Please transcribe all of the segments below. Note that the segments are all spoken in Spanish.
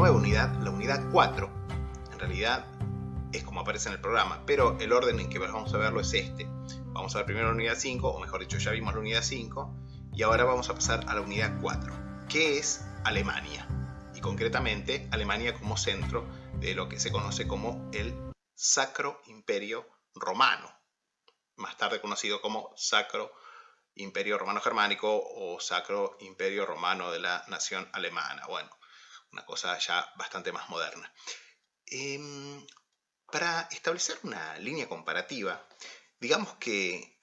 nueva unidad, la unidad 4. En realidad es como aparece en el programa, pero el orden en que vamos a verlo es este. Vamos a ver primero la unidad 5, o mejor dicho, ya vimos la unidad 5, y ahora vamos a pasar a la unidad 4, que es Alemania. Y concretamente, Alemania como centro de lo que se conoce como el Sacro Imperio Romano, más tarde conocido como Sacro Imperio Romano Germánico o Sacro Imperio Romano de la Nación Alemana. Bueno, una cosa ya bastante más moderna. Para establecer una línea comparativa, digamos que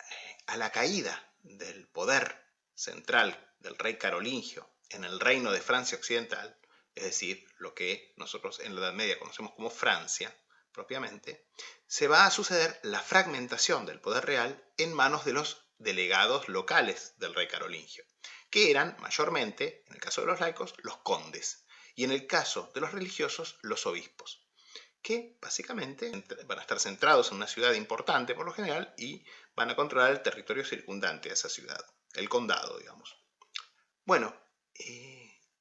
a la caída del poder central del rey carolingio en el reino de Francia Occidental, es decir, lo que nosotros en la Edad Media conocemos como Francia propiamente, se va a suceder la fragmentación del poder real en manos de los delegados locales del rey carolingio, que eran mayormente, en el caso de los laicos, los condes, y en el caso de los religiosos, los obispos, que básicamente van a estar centrados en una ciudad importante por lo general y van a controlar el territorio circundante a esa ciudad, el condado, digamos. Bueno,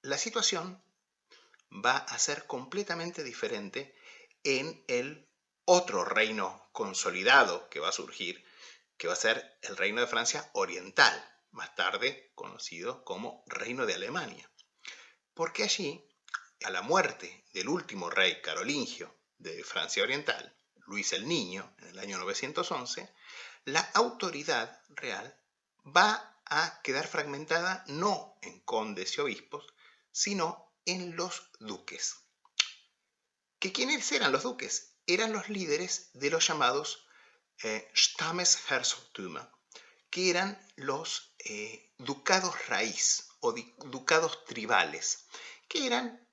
la situación va a ser completamente diferente en el otro reino consolidado que va a surgir, que va a ser el reino de Francia Oriental, más tarde conocido como Reino de Alemania. Porque allí, a la muerte del último rey carolingio de Francia Oriental, Luis el Niño, en el año 911, la autoridad real va a quedar fragmentada no en condes y obispos, sino en los duques. ¿Que quiénes eran los duques? Eran los líderes de los llamados Stammesherzogtümer, que eran los ducados raíz o ducados tribales, que eran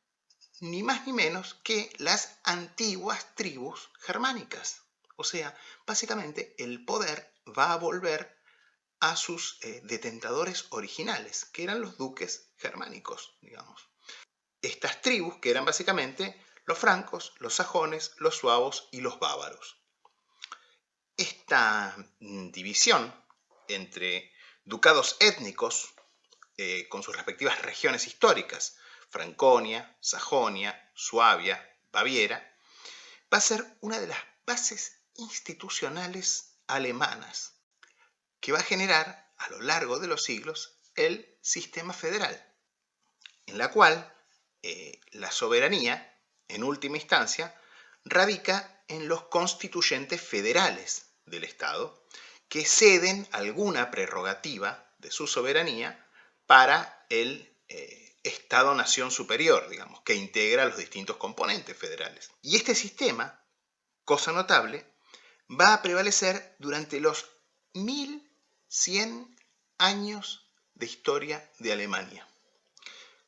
ni más ni menos que las antiguas tribus germánicas. O sea, básicamente el poder va a volver a sus detentadores originales, que eran los duques germánicos, digamos. Estas tribus que eran básicamente los francos, los sajones, los suavos y los bávaros. Esta división entre ducados étnicos con sus respectivas regiones históricas, Franconia, Sajonia, Suabia, Baviera, va a ser una de las bases institucionales alemanas que va a generar a lo largo de los siglos el sistema federal, en la cual la soberanía, en última instancia, radica en los constituyentes federales del Estado, que ceden alguna prerrogativa de su soberanía para el Estado-nación superior, digamos, que integra los distintos componentes federales. Y este sistema, cosa notable, va a prevalecer durante los 1100 años de historia de Alemania,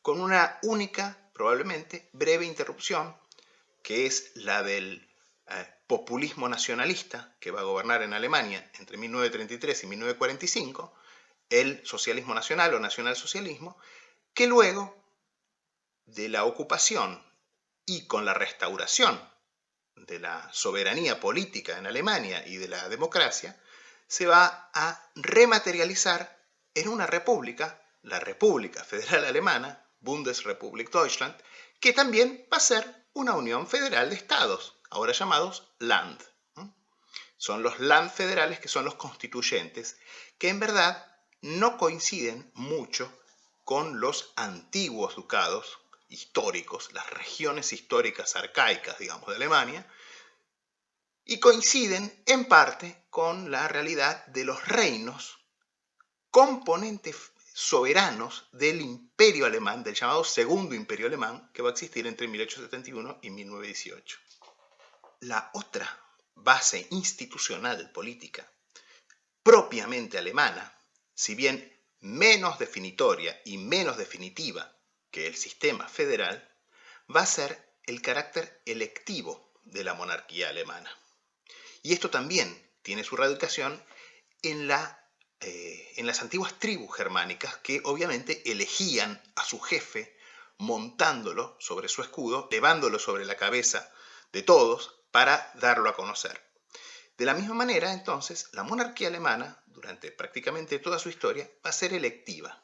con una única, probablemente breve interrupción, que es la del populismo nacionalista que va a gobernar en Alemania entre 1933 y 1945, el socialismo nacional o nacionalsocialismo, que luego de la ocupación y con la restauración de la soberanía política en Alemania y de la democracia, se va a rematerializar en una república, la República Federal Alemana, Bundesrepublik Deutschland, que también va a ser una unión federal de estados, ahora llamados Land. Son los Land federales que son los constituyentes, que en verdad no coinciden mucho con los antiguos ducados históricos, las regiones históricas arcaicas, digamos, de Alemania, y coinciden en parte con la realidad de los reinos, componentes soberanos del imperio alemán, del llamado Segundo Imperio Alemán, que va a existir entre 1871 y 1918. La otra base institucional política propiamente alemana, si bien menos definitoria y menos definitiva que el sistema federal, va a ser el carácter electivo de la monarquía alemana. Y esto también tiene su radicación en las antiguas tribus germánicas que obviamente elegían a su jefe montándolo sobre su escudo, llevándolo sobre la cabeza de todos para darlo a conocer. De la misma manera, entonces, la monarquía alemana, durante prácticamente toda su historia, va a ser electiva.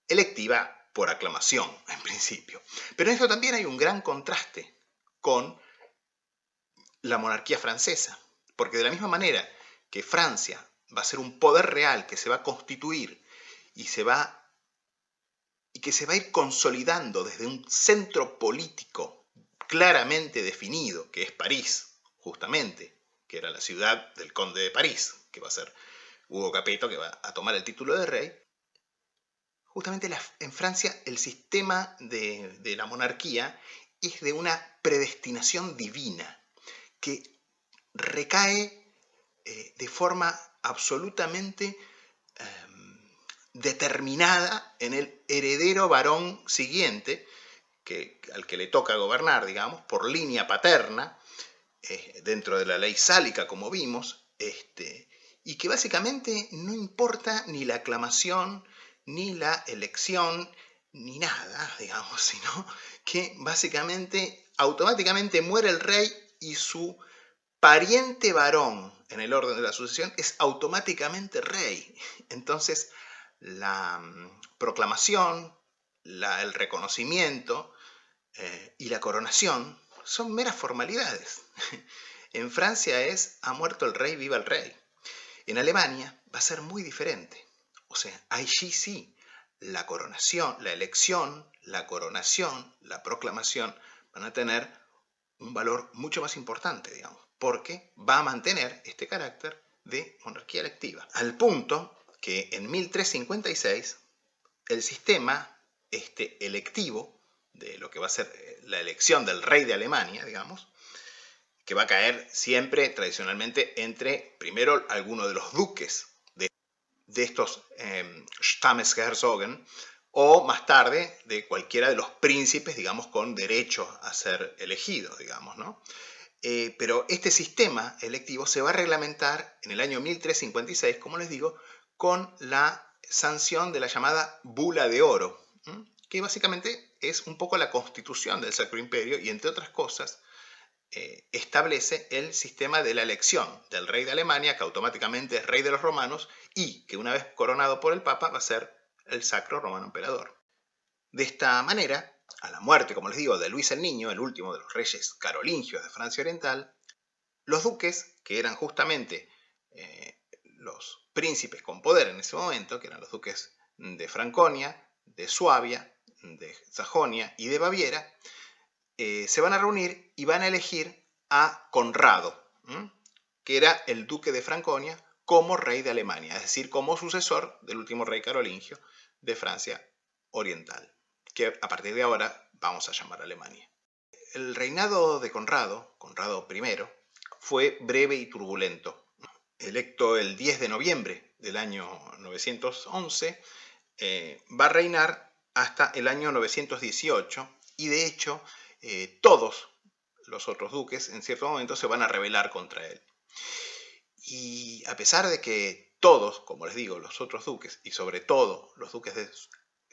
Electiva por aclamación, en principio. Pero en esto también hay un gran contraste con la monarquía francesa, porque de la misma manera que Francia va a ser un poder real que se va a constituir y que se va a ir consolidando desde un centro político claramente definido, que es París, justamente, que era la ciudad del conde de París, que va a ser Hugo Capeto, que va a tomar el título de rey. Justamente en Francia el sistema de la monarquía es de una predestinación divina, que recae de forma absolutamente determinada en el heredero varón siguiente, al que le toca gobernar, digamos, por línea paterna, dentro de la ley sálica, como vimos, y que básicamente no importa ni la aclamación, ni la elección, ni nada, digamos, sino que básicamente automáticamente muere el rey y su pariente varón en el orden de la sucesión es automáticamente rey. Entonces, la proclamación, el reconocimiento y la coronación son meras formalidades. En Francia ha muerto el rey, viva el rey. En Alemania va a ser muy diferente. O sea, allí sí, la coronación, la elección, la coronación, la proclamación van a tener un valor mucho más importante, digamos, porque va a mantener este carácter de monarquía electiva. Al punto que en 1356 el sistema electivo de lo que va a ser la elección del rey de Alemania, digamos, que va a caer siempre tradicionalmente entre, primero, alguno de los duques de estos Stammesherzogen, o más tarde de cualquiera de los príncipes, digamos, con derecho a ser elegidos, digamos, ¿no? Pero este sistema electivo se va a reglamentar en el año 1356, como les digo, con la sanción de la llamada Bula de Oro, que básicamente es un poco la constitución del Sacro Imperio y, entre otras cosas, establece el sistema de la elección del rey de Alemania, que automáticamente es rey de los romanos y que una vez coronado por el Papa va a ser el Sacro Romano Emperador. De esta manera, a la muerte, como les digo, de Luis el Niño, el último de los reyes carolingios de Francia Oriental, los duques, que eran justamente los príncipes con poder en ese momento, que eran los duques de Franconia, de Suabia, de Sajonia y de Baviera, se van a reunir y van a elegir a Conrado, que era el duque de Franconia, como rey de Alemania, es decir, como sucesor del último rey carolingio de Francia Oriental, que a partir de ahora vamos a llamar Alemania. El reinado de Conrado, Conrado I, fue breve y turbulento. Electo el 10 de noviembre del año 911, va a reinar hasta el año 918 y de hecho todos los otros duques en cierto momento se van a rebelar contra él. Y a pesar de que todos, como les digo, los otros duques y sobre todo los duques de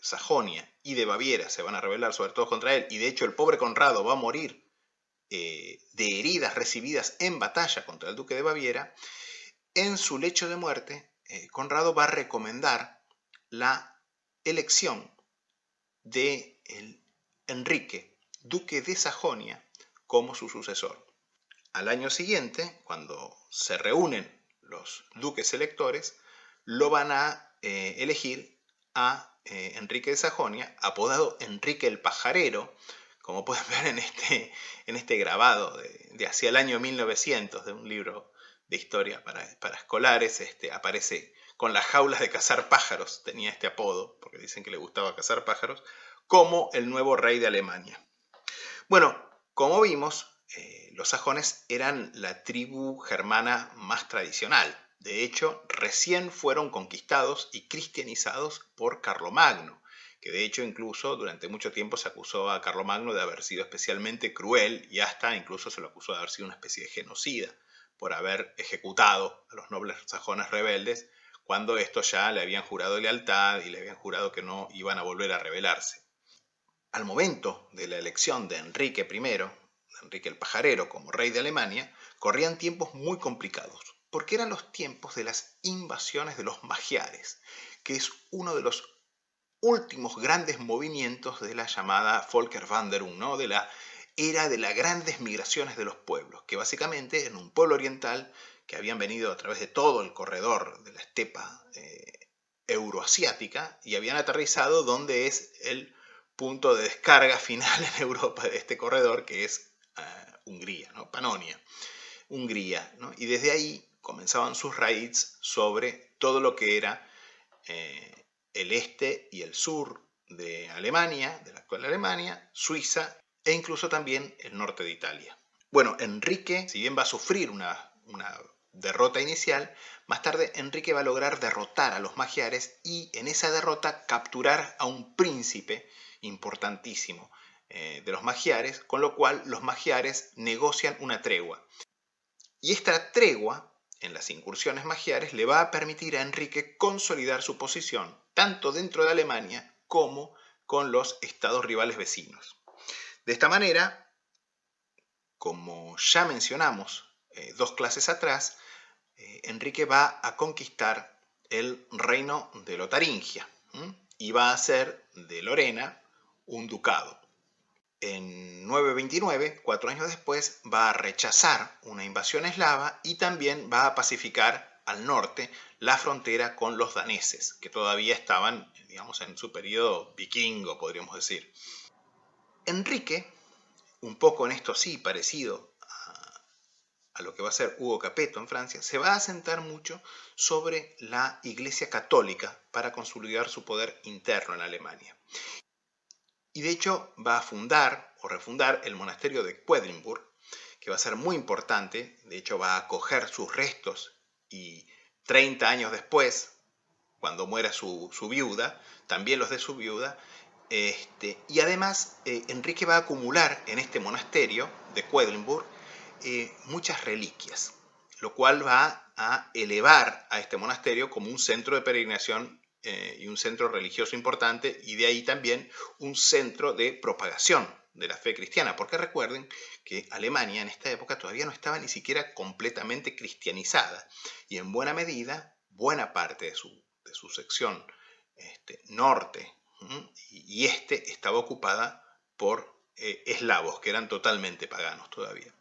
Sajonia y de Baviera se van a rebelar sobre todo contra él, y de hecho el pobre Conrado va a morir de heridas recibidas en batalla contra el duque de Baviera, en su lecho de muerte Conrado va a recomendar la elección de Enrique, duque de Sajonia, como su sucesor. Al año siguiente, cuando se reúnen los duques electores, lo van a elegir a Enrique de Sajonia, apodado Enrique el Pajarero, como pueden ver en este grabado de hacia el año 1900, de un libro de historia para escolares. Aparece con las jaulas de cazar pájaros, tenía este apodo, porque dicen que le gustaba cazar pájaros, como el nuevo rey de Alemania. Bueno, como vimos, los sajones eran la tribu germana más tradicional. De hecho, recién fueron conquistados y cristianizados por Carlomagno, que de hecho incluso durante mucho tiempo se acusó a Carlomagno de haber sido especialmente cruel y hasta incluso se lo acusó de haber sido una especie de genocida por haber ejecutado a los nobles sajones rebeldes cuando estos ya le habían jurado lealtad y le habían jurado que no iban a volver a rebelarse. Al momento de la elección de Enrique I, Enrique el Pajarero, como rey de Alemania, corrían tiempos muy complicados, porque eran los tiempos de las invasiones de los magiares, que es uno de los últimos grandes movimientos de la llamada Volkerwanderung, ¿no? De la era de las grandes migraciones de los pueblos, que básicamente en un pueblo oriental que habían venido a través de todo el corredor de la estepa euroasiática y habían aterrizado donde es el punto de descarga final en Europa de este corredor, que es Hungría, ¿no? Panonia, Hungría, ¿no? Y desde ahí comenzaban sus raids sobre todo lo que era el este y el sur de Alemania, de la actual Alemania, Suiza e incluso también el norte de Italia. Bueno, Enrique, si bien va a sufrir una derrota inicial, más tarde Enrique va a lograr derrotar a los magiares y en esa derrota capturar a un príncipe importantísimo de los magiares, con lo cual los magiares negocian una tregua. Y esta tregua en las incursiones magiares le va a permitir a Enrique consolidar su posición, tanto dentro de Alemania como con los estados rivales vecinos. De esta manera, como ya mencionamos 2 clases atrás, Enrique va a conquistar el reino de Lotaringia y va a hacer de Lorena un ducado. En 929, 4 años después, va a rechazar una invasión eslava y también va a pacificar al norte la frontera con los daneses, que todavía estaban, digamos, en su periodo vikingo, podríamos decir. Enrique, un poco en esto sí, parecido a lo que va a ser Hugo Capetto en Francia, se va a asentar mucho sobre la Iglesia Católica para consolidar su poder interno en Alemania. Y de hecho va a fundar o refundar el monasterio de Quedlinburg, que va a ser muy importante. De hecho va a acoger sus restos y 30 años después, cuando muera su viuda, también los de su viuda. Y además Enrique va a acumular en este monasterio de Quedlinburg muchas reliquias, lo cual va a elevar a este monasterio como un centro de peregrinación y un centro religioso importante, y de ahí también un centro de propagación de la fe cristiana, porque recuerden que Alemania en esta época todavía no estaba ni siquiera completamente cristianizada, y en buena medida, buena parte de su sección norte y este estaba ocupada por eslavos, que eran totalmente paganos todavía.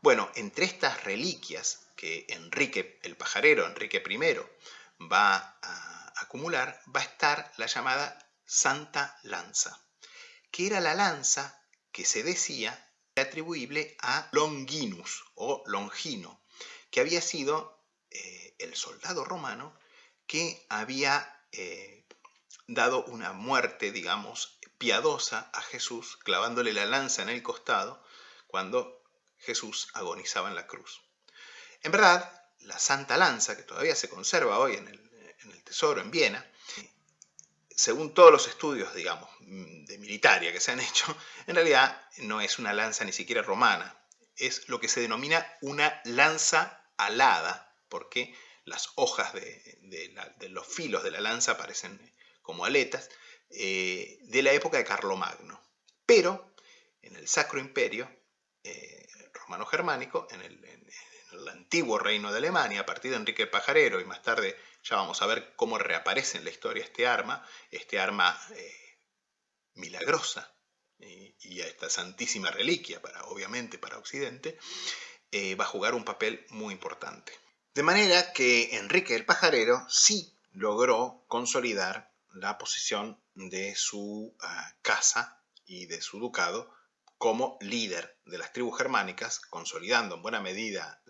Bueno, entre estas reliquias que Enrique el Pajarero, Enrique I, va a acumular, va a estar la llamada Santa Lanza, que era la lanza que se decía atribuible a Longinus o Longino, que había sido el soldado romano que había dado una muerte, digamos, piadosa a Jesús, clavándole la lanza en el costado cuando Jesús agonizaba en la cruz. En verdad, la Santa Lanza, que todavía se conserva hoy en el Tesoro en Viena, según todos los estudios, digamos, de militaria que se han hecho, en realidad no es una lanza ni siquiera romana, es lo que se denomina una lanza alada, porque las hojas de los filos de la lanza parecen como aletas, de la época de Carlomagno. Pero en el Sacro Imperio romano-germánico, en el antiguo reino de Alemania, a partir de Enrique el Pajarero, y más tarde ya vamos a ver cómo reaparece en la historia este arma milagrosa y a esta santísima reliquia, obviamente para Occidente, va a jugar un papel muy importante. De manera que Enrique el Pajarero sí logró consolidar la posición de su casa y de su ducado como líder de las tribus germánicas, consolidando en buena medida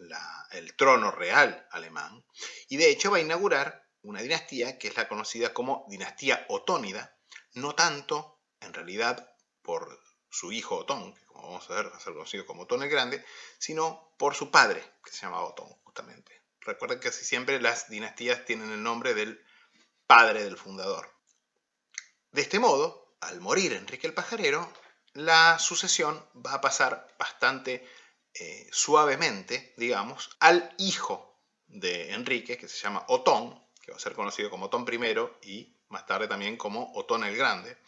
el trono real alemán, y de hecho va a inaugurar una dinastía que es la conocida como dinastía otónida, no tanto en realidad por su hijo Otón, que como vamos a ver va a ser conocido como Otón el Grande, sino por su padre, que se llamaba Otón justamente. Recuerden que casi siempre las dinastías tienen el nombre del padre del fundador. De este modo, al morir Enrique el Pajarero, la sucesión va a pasar bastante suavemente, digamos, al hijo de Enrique, que se llama Otón, que va a ser conocido como Otón I y más tarde también como Otón el Grande,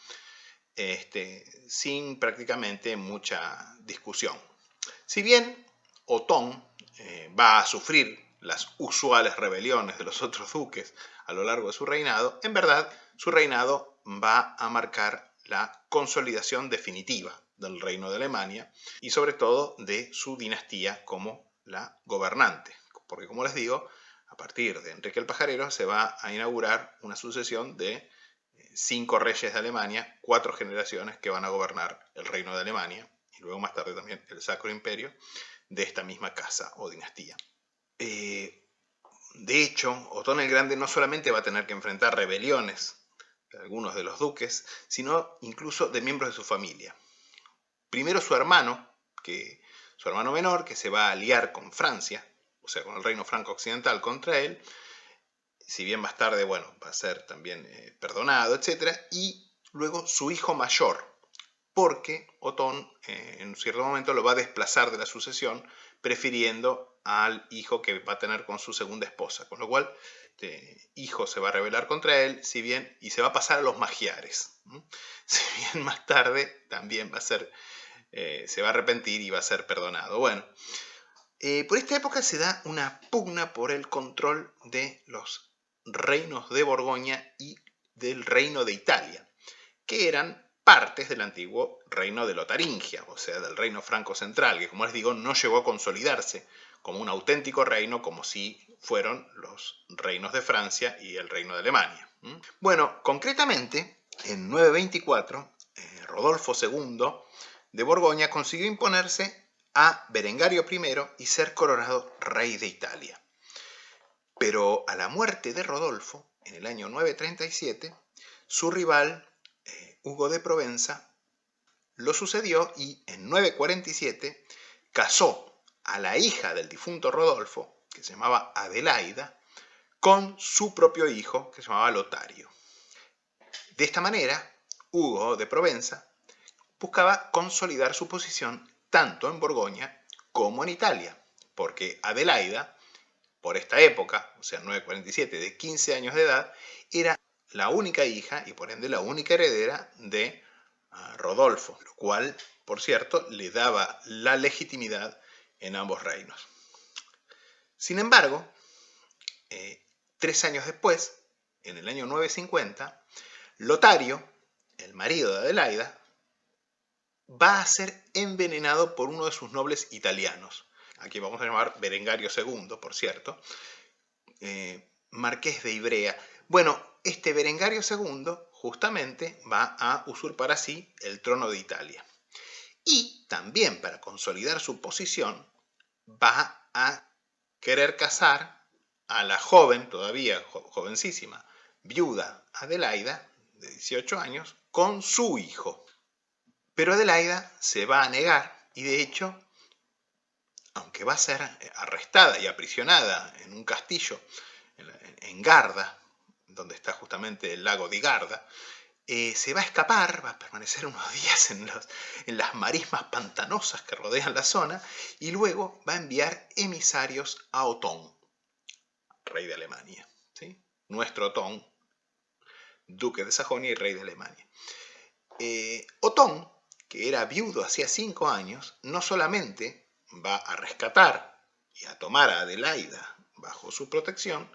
sin prácticamente mucha discusión. Si bien Otón va a sufrir las usuales rebeliones de los otros duques a lo largo de su reinado, en verdad su reinado va a marcar la consolidación definitiva del reino de Alemania y sobre todo de su dinastía como la gobernante. Porque como les digo, a partir de Enrique el Pajarero se va a inaugurar una sucesión de 5 reyes de Alemania, 4 generaciones que van a gobernar el reino de Alemania y luego más tarde también el Sacro Imperio de esta misma casa o dinastía. De hecho, Otón el Grande no solamente va a tener que enfrentar rebeliones de algunos de los duques, sino incluso de miembros de su familia. Primero su hermano menor, que se va a aliar con Francia, o sea, con el reino franco-occidental contra él, si bien más tarde, bueno, va a ser también perdonado, etc. Y luego su hijo mayor, porque Otón en un cierto momento lo va a desplazar de la sucesión, prefiriendo al hijo que va a tener con su segunda esposa, con lo cual este hijo se va a rebelar contra él, y se va a pasar a los magiares. Si bien más tarde también va a ser, se va a arrepentir y va a ser perdonado. Bueno, por esta época se da una pugna por el control de los reinos de Borgoña y del reino de Italia, que eran partes del antiguo reino de Lotaringia, o sea, del reino franco central, que como les digo, no llegó a consolidarse como un auténtico reino como si fueron los reinos de Francia y el reino de Alemania. Bueno, concretamente, en 924, Rodolfo II de Borgoña consiguió imponerse a Berengario I y ser coronado rey de Italia. Pero a la muerte de Rodolfo, en el año 937, su rival, Hugo de Provenza, lo sucedió y en 947 casó a la hija del difunto Rodolfo, que se llamaba Adelaida, con su propio hijo, que se llamaba Lotario. De esta manera, Hugo de Provenza buscaba consolidar su posición tanto en Borgoña como en Italia, porque Adelaida, por esta época, o sea, 947, de 15 años de edad, era la única hija y por ende la única heredera de Rodolfo, lo cual, por cierto, le daba la legitimidad en ambos reinos. Sin embargo, 3 años después, en el año 950, Lotario, el marido de Adelaida, va a ser envenenado por uno de sus nobles italianos. Aquí vamos a llamar Berengario II, por cierto, marqués de Ivrea. Bueno, este Berengario II justamente va a usurpar así el trono de Italia. Y también para consolidar su posición va a querer casar a la joven, todavía jovencísima, viuda Adelaida, de 18 años, con su hijo. Pero Adelaida se va a negar y de hecho, aunque va a ser arrestada y aprisionada en un castillo en Garda, donde está justamente el lago de Garda, se va a escapar, va a permanecer unos días en las marismas pantanosas que rodean la zona y luego va a enviar emisarios a Otón, rey de Alemania, ¿sí? Nuestro Otón, duque de Sajonia y rey de Alemania. Otón, que era viudo hacía 5 años, no solamente va a rescatar y a tomar a Adelaida bajo su protección,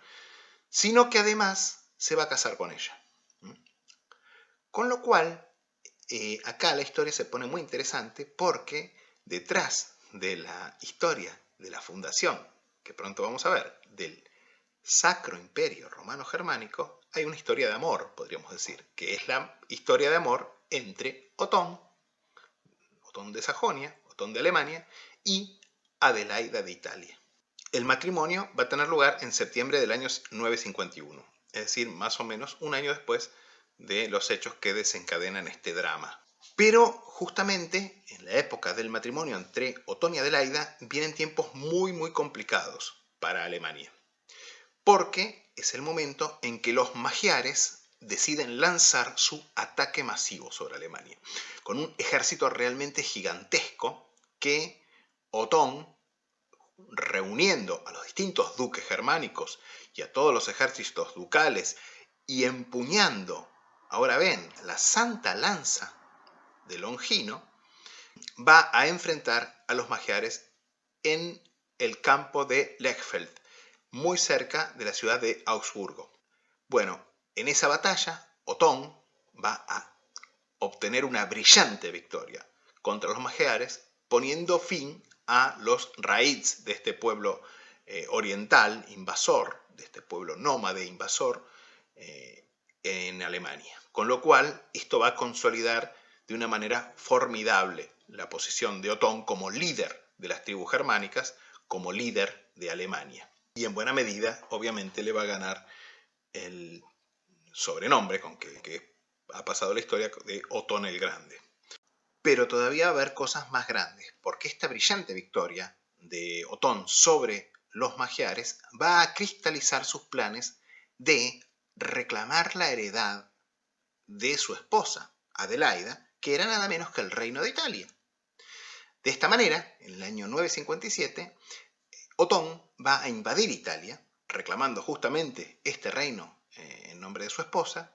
sino que además se va a casar con ella. Con lo cual, acá la historia se pone muy interesante porque detrás de la historia de la fundación, que pronto vamos a ver, del Sacro Imperio Romano Germánico, hay una historia de amor, podríamos decir, que es la historia de amor entre Otón de Sajonia, Otón de Alemania, y Adelaida de Italia. El matrimonio va a tener lugar en septiembre del año 951, es decir, más o menos un año después de los hechos que desencadenan este drama. Pero justamente en la época del matrimonio entre Otón y Adelaida vienen tiempos muy muy complicados para Alemania, porque es el momento en que los magiares deciden lanzar su ataque masivo sobre Alemania, con un ejército realmente gigantesco que Otón, reuniendo a los distintos duques germánicos y a todos los ejércitos ducales y empuñando, ahora ven, la santa lanza de Longino, va a enfrentar a los magiares en el campo de Lechfeld, muy cerca de la ciudad de Augsburgo. Bueno, en esa batalla, Otón, va a obtener una brillante victoria contra los magiares, poniendo fin a los raids de este pueblo oriental invasor, de este pueblo nómade invasor en Alemania. Con lo cual, esto va a consolidar de una manera formidable la posición de Otón como líder de las tribus germánicas, como líder de Alemania. Y en buena medida, obviamente, le va a ganar el sobrenombre con que ha pasado la historia de Otón el Grande. Pero todavía va a haber cosas más grandes, porque esta brillante victoria de Otón sobre los magiares va a cristalizar sus planes de reclamar la heredad de su esposa, Adelaida, que era nada menos que el reino de Italia. De esta manera, en el año 957, Otón va a invadir Italia, reclamando justamente este reino en nombre de su esposa.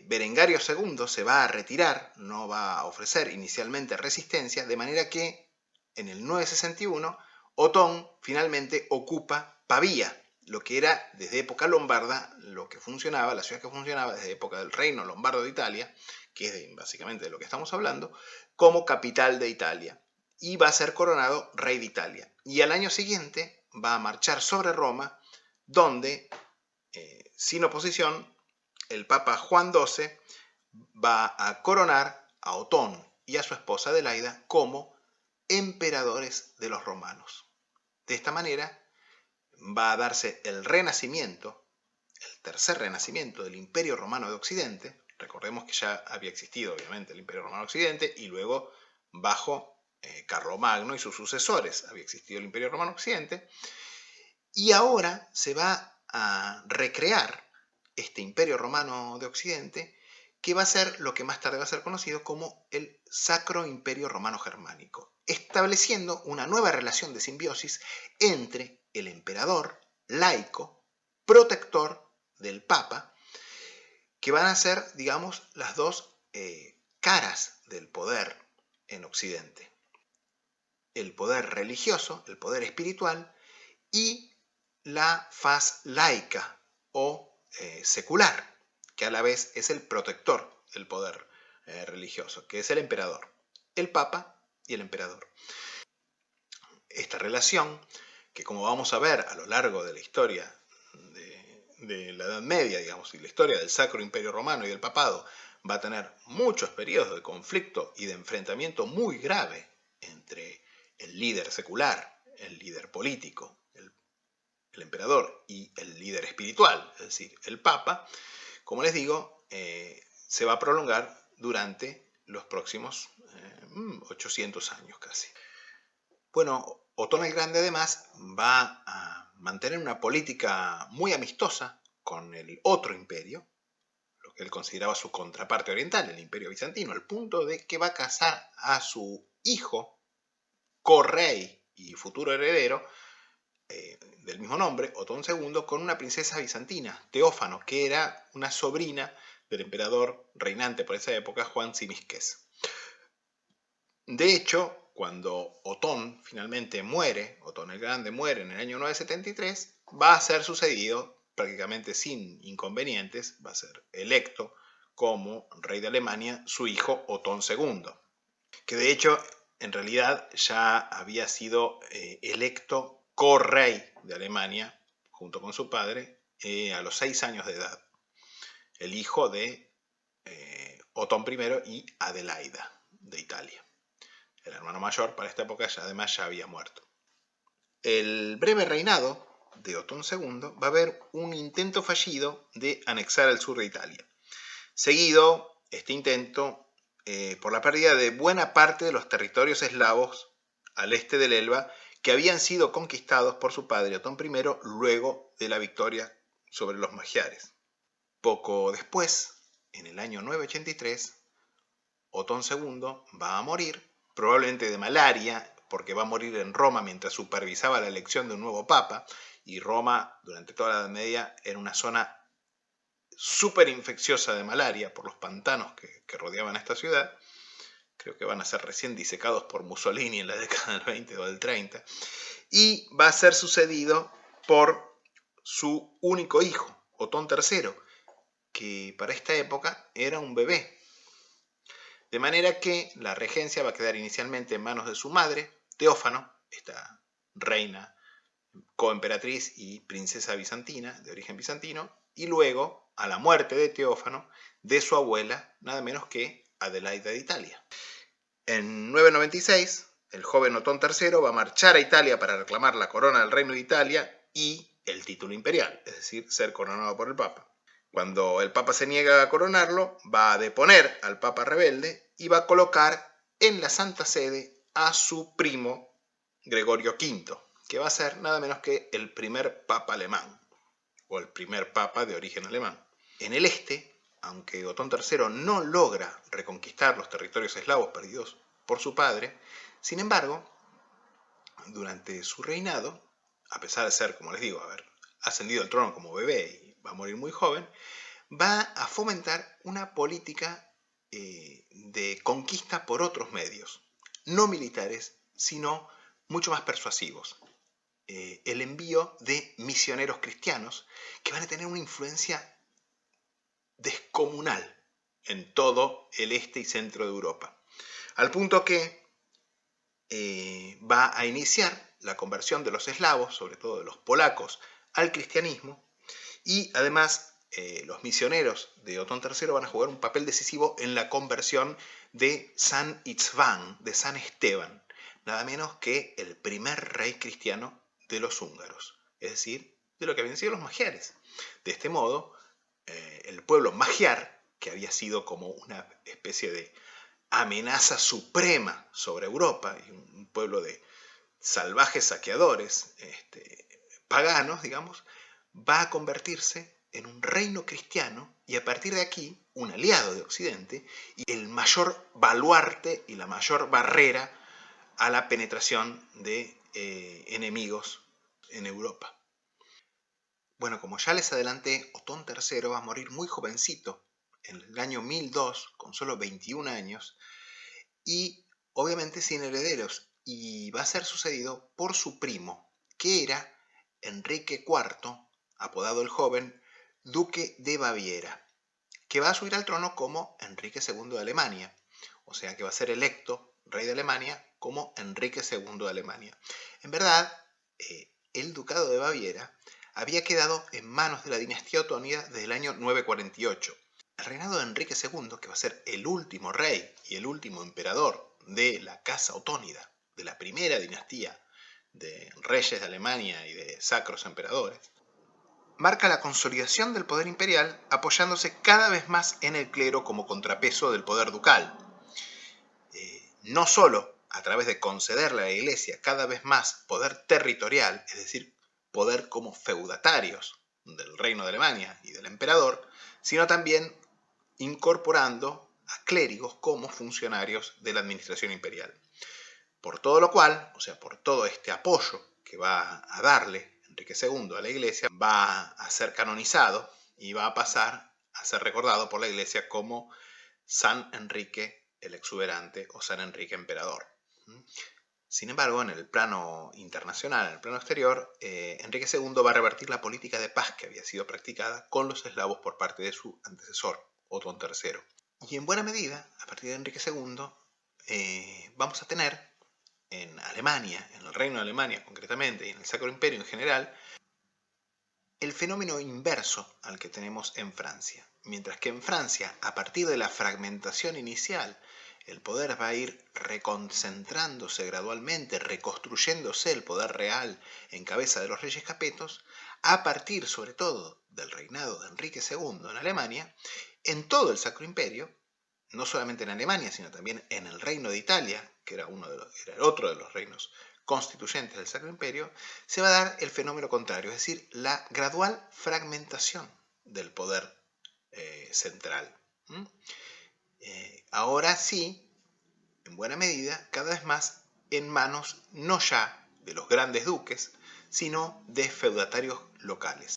Berengario II se va a retirar, no va a ofrecer inicialmente resistencia, de manera que en el 961 Otón finalmente ocupa Pavía, lo que era desde época lombarda, lo que funcionaba, la ciudad que funcionaba desde época del reino lombardo de Italia, que es básicamente de lo que estamos hablando, como capital de Italia, y va a ser coronado rey de Italia. Y al año siguiente va a marchar sobre Roma, donde, sin oposición, el Papa Juan XII va a coronar a Otón y a su esposa Adelaida como emperadores de los romanos. De esta manera va a darse el renacimiento, el tercer renacimiento del Imperio Romano de Occidente. Recordemos que ya había existido, obviamente, el Imperio Romano de Occidente, y luego, bajo Carlomagno y sus sucesores, había existido el Imperio Romano de Occidente. Y ahora se va a recrear este Imperio Romano de Occidente, que va a ser lo que más tarde va a ser conocido como el Sacro Imperio Romano Germánico, estableciendo una nueva relación de simbiosis entre el emperador laico, protector del Papa, que van a ser, digamos, las dos caras del poder en Occidente. El poder religioso, el poder espiritual y la faz laica o secular, que a la vez es el protector del poder religioso, que es el emperador, el Papa y el emperador. Esta relación, que como vamos a ver a lo largo de la historia de la Edad Media, digamos, y la historia del Sacro Imperio Romano y del Papado, va a tener muchos periodos de conflicto y de enfrentamiento muy grave entre el líder secular, el líder político, el emperador y el líder espiritual, es decir, el Papa. Como les digo, se va a prolongar durante los próximos 800 años casi. Bueno, Otón el Grande además va a mantener una política muy amistosa con el otro imperio, lo que él consideraba su contraparte oriental, el imperio bizantino, al punto de que va a casar a su hijo, correy y futuro heredero, del mismo nombre, Otón II, con una princesa bizantina, Teófano, que era una sobrina del emperador reinante por esa época, Juan Tzimiskes. De hecho, cuando Otón finalmente muere, Otón el Grande muere en el año 973, va a ser sucedido prácticamente sin inconvenientes, va a ser electo como rey de Alemania su hijo Otón II, que de hecho en realidad ya había sido electo correy de Alemania, junto con su padre, a los 6 años de edad. El hijo de Otón I y Adelaida de Italia. El hermano mayor para esta época además ya había muerto. El breve reinado de Otón II va a haber un intento fallido de anexar el sur de Italia. Seguido, este intento, por la pérdida de buena parte de los territorios eslavos al este del Elba, que habían sido conquistados por su padre Otón I luego de la victoria sobre los magiares. Poco después, en el año 983, Otón II va a morir, probablemente de malaria, porque va a morir en Roma mientras supervisaba la elección de un nuevo papa, y Roma durante toda la Edad Media era una zona súper infecciosa de malaria por los pantanos que rodeaban esta ciudad. Creo que van a ser recién disecados por Mussolini en la década del 20 o del 30, y va a ser sucedido por su único hijo, Otón III, que para esta época era un bebé. De manera que la regencia va a quedar inicialmente en manos de su madre, Teófano, esta reina coemperatriz y princesa bizantina, de origen bizantino, y luego, a la muerte de Teófano, de su abuela, nada menos que Adelaida de Italia. En 996, el joven Otón III va a marchar a Italia para reclamar la corona del Reino de Italia y el título imperial, es decir, ser coronado por el Papa. Cuando el Papa se niega a coronarlo, va a deponer al Papa rebelde y va a colocar en la Santa Sede a su primo Gregorio V, que va a ser nada menos que el primer Papa alemán, o el primer Papa de origen alemán. En el este, aunque Otón III no logra reconquistar los territorios eslavos perdidos por su padre, sin embargo, durante su reinado, a pesar de ser, como les digo, haber ascendido al trono como bebé y va a morir muy joven, va a fomentar una política de conquista por otros medios, no militares, sino mucho más persuasivos. El envío de misioneros cristianos que van a tener una influencia descomunal en todo el este y centro de Europa, al punto que va a iniciar la conversión de los eslavos, sobre todo de los polacos, al cristianismo, y además los misioneros de Otón III van a jugar un papel decisivo en la conversión de San István, de San Esteban, nada menos que el primer rey cristiano de los húngaros, es decir, de lo que habían sido los magiares. De este modo, el pueblo magiar, que había sido como una especie de amenaza suprema sobre Europa, y un pueblo de salvajes saqueadores, paganos, digamos, va a convertirse en un reino cristiano y a partir de aquí un aliado de Occidente y el mayor baluarte y la mayor barrera a la penetración de enemigos en Europa. Bueno, como ya les adelanté, Otón III va a morir muy jovencito, en el año 1002, con solo 21 años, y obviamente sin herederos, y va a ser sucedido por su primo, que era Enrique IV, apodado el Joven, duque de Baviera, que va a subir al trono como Enrique II de Alemania, o sea que va a ser electo rey de Alemania como Enrique II de Alemania. En verdad, el ducado de Baviera había quedado en manos de la dinastía otónida desde el año 948. El reinado de Enrique II, que va a ser el último rey y el último emperador de la casa otónida, de la primera dinastía de reyes de Alemania y de sacros emperadores, marca la consolidación del poder imperial apoyándose cada vez más en el clero como contrapeso del poder ducal. No solo a través de concederle a la Iglesia cada vez más poder territorial, es decir, poder como feudatarios del reino de Alemania y del emperador, sino también incorporando a clérigos como funcionarios de la administración imperial. Por todo lo cual, o sea, por todo este apoyo que va a darle Enrique II a la Iglesia, va a ser canonizado y va a pasar a ser recordado por la Iglesia como San Enrique el Exuberante o San Enrique Emperador. Sin embargo, en el plano internacional, en el plano exterior, Enrique II va a revertir la política de paz que había sido practicada con los eslavos por parte de su antecesor, Otón III. Y en buena medida, a partir de Enrique II, vamos a tener en Alemania, en el Reino de Alemania concretamente, y en el Sacro Imperio en general, el fenómeno inverso al que tenemos en Francia. Mientras que en Francia, a partir de la fragmentación inicial, el poder va a ir reconcentrándose gradualmente, reconstruyéndose el poder real en cabeza de los reyes capetos, a partir sobre todo del reinado de Enrique II en Alemania, en todo el Sacro Imperio, no solamente en Alemania, sino también en el Reino de Italia, que era otro de los reinos constituyentes del Sacro Imperio, se va a dar el fenómeno contrario, es decir, la gradual fragmentación del poder central. Ahora sí, en buena medida, cada vez más en manos no ya de los grandes duques, sino de feudatarios locales,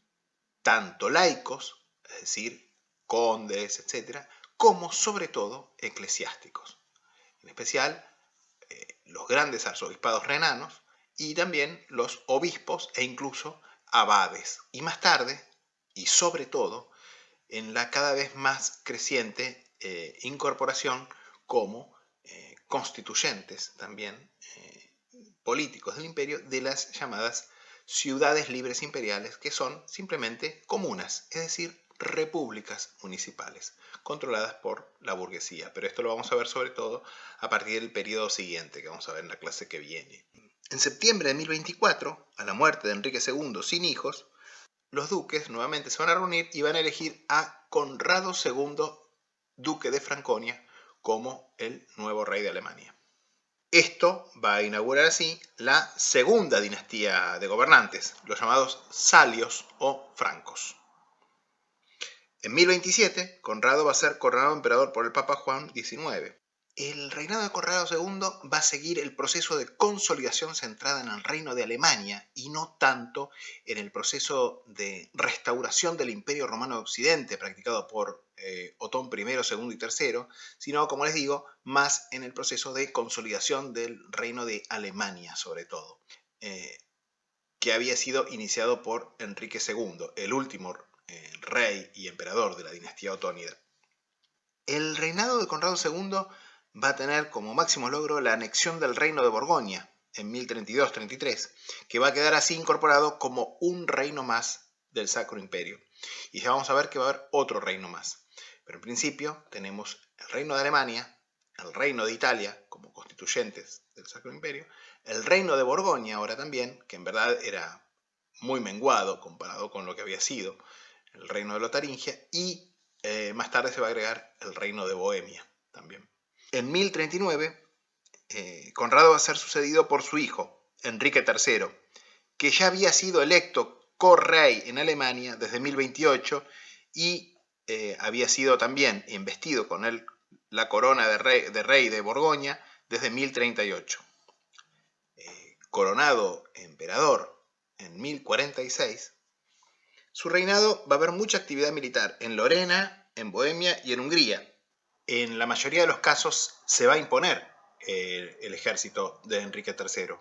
tanto laicos, es decir, condes, etc., como sobre todo eclesiásticos, en especial los grandes arzobispados renanos y también los obispos e incluso abades. Y más tarde, y sobre todo, en la cada vez más creciente incorporación como constituyentes también políticos del imperio de las llamadas ciudades libres imperiales, que son simplemente comunas, es decir, repúblicas municipales, controladas por la burguesía. Pero esto lo vamos a ver sobre todo a partir del periodo siguiente, que vamos a ver en la clase que viene. En septiembre de 1024, a la muerte de Enrique II sin hijos, los duques nuevamente se van a reunir y van a elegir a Conrado II, duque de Franconia, como el nuevo rey de Alemania. Esto va a inaugurar así la segunda dinastía de gobernantes, los llamados salios o francos. En 1027, Conrado va a ser coronado emperador por el Papa Juan XIX. El reinado de Conrado II va a seguir el proceso de consolidación centrada en el reino de Alemania y no tanto en el proceso de restauración del Imperio Romano de Occidente practicado por Otón I, II y III, sino, como les digo, más en el proceso de consolidación del reino de Alemania, sobre todo, que había sido iniciado por Enrique II, el último rey y emperador de la dinastía otónida. El reinado de Conrado II va a tener como máximo logro la anexión del reino de Borgoña en 1032-33, que va a quedar así incorporado como un reino más del Sacro Imperio. Y ya vamos a ver que va a haber otro reino más. Pero en principio tenemos el reino de Alemania, el reino de Italia como constituyentes del Sacro Imperio, el reino de Borgoña ahora también, que en verdad era muy menguado comparado con lo que había sido el reino de Lotaringia, y más tarde se va a agregar el reino de Bohemia también. En 1039, Conrado va a ser sucedido por su hijo, Enrique III, que ya había sido electo correy en Alemania desde 1028 y había sido también investido con él la corona de rey de Borgoña desde 1038. Coronado emperador en 1046, su reinado va a haber mucha actividad militar en Lorena, en Bohemia y en Hungría. En la mayoría de los casos se va a imponer el ejército de Enrique III.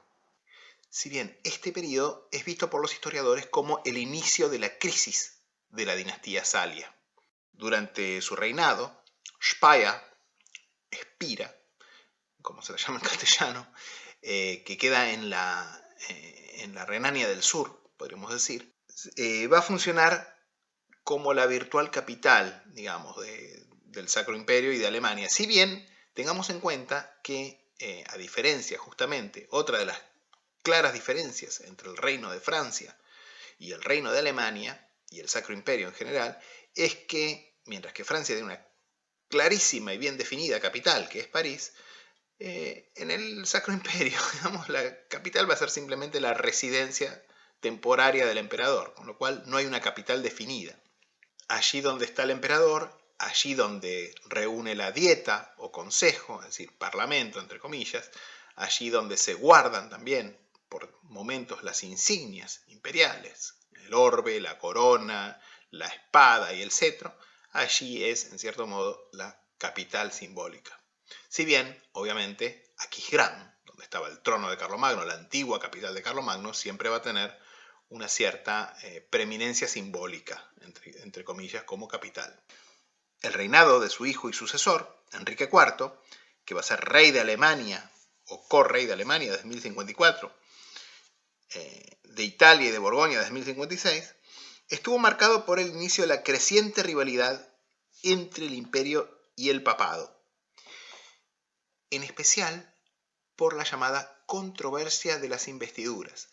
Si bien este periodo es visto por los historiadores como el inicio de la crisis de la dinastía Salia. Durante su reinado, Speyer, como se la llama en castellano, que queda en la Renania del Sur, podríamos decir, va a funcionar como la virtual capital, digamos, del Sacro Imperio y de Alemania. Si bien tengamos en cuenta que, a diferencia justamente, otra de las claras diferencias entre el reino de Francia y el reino de Alemania, y el Sacro Imperio en general, es que, mientras que Francia tiene una clarísima y bien definida capital, que es París, en el Sacro Imperio, digamos, la capital va a ser simplemente la residencia temporaria del emperador, con lo cual no hay una capital definida. Allí donde está el emperador, allí donde reúne la dieta o consejo, es decir, parlamento, entre comillas, allí donde se guardan también por momentos las insignias imperiales, el orbe, la corona, la espada y el cetro, allí es, en cierto modo, la capital simbólica. Si bien, obviamente, Aquisgrán, donde estaba el trono de Carlomagno, la antigua capital de Carlomagno, siempre va a tener una cierta preeminencia simbólica, entre comillas, como capital. El reinado de su hijo y sucesor, Enrique IV, que va a ser rey de Alemania o correy de Alemania desde 1054, de Italia y de Borgoña desde 1056, estuvo marcado por el inicio de la creciente rivalidad entre el imperio y el papado, en especial por la llamada controversia de las investiduras,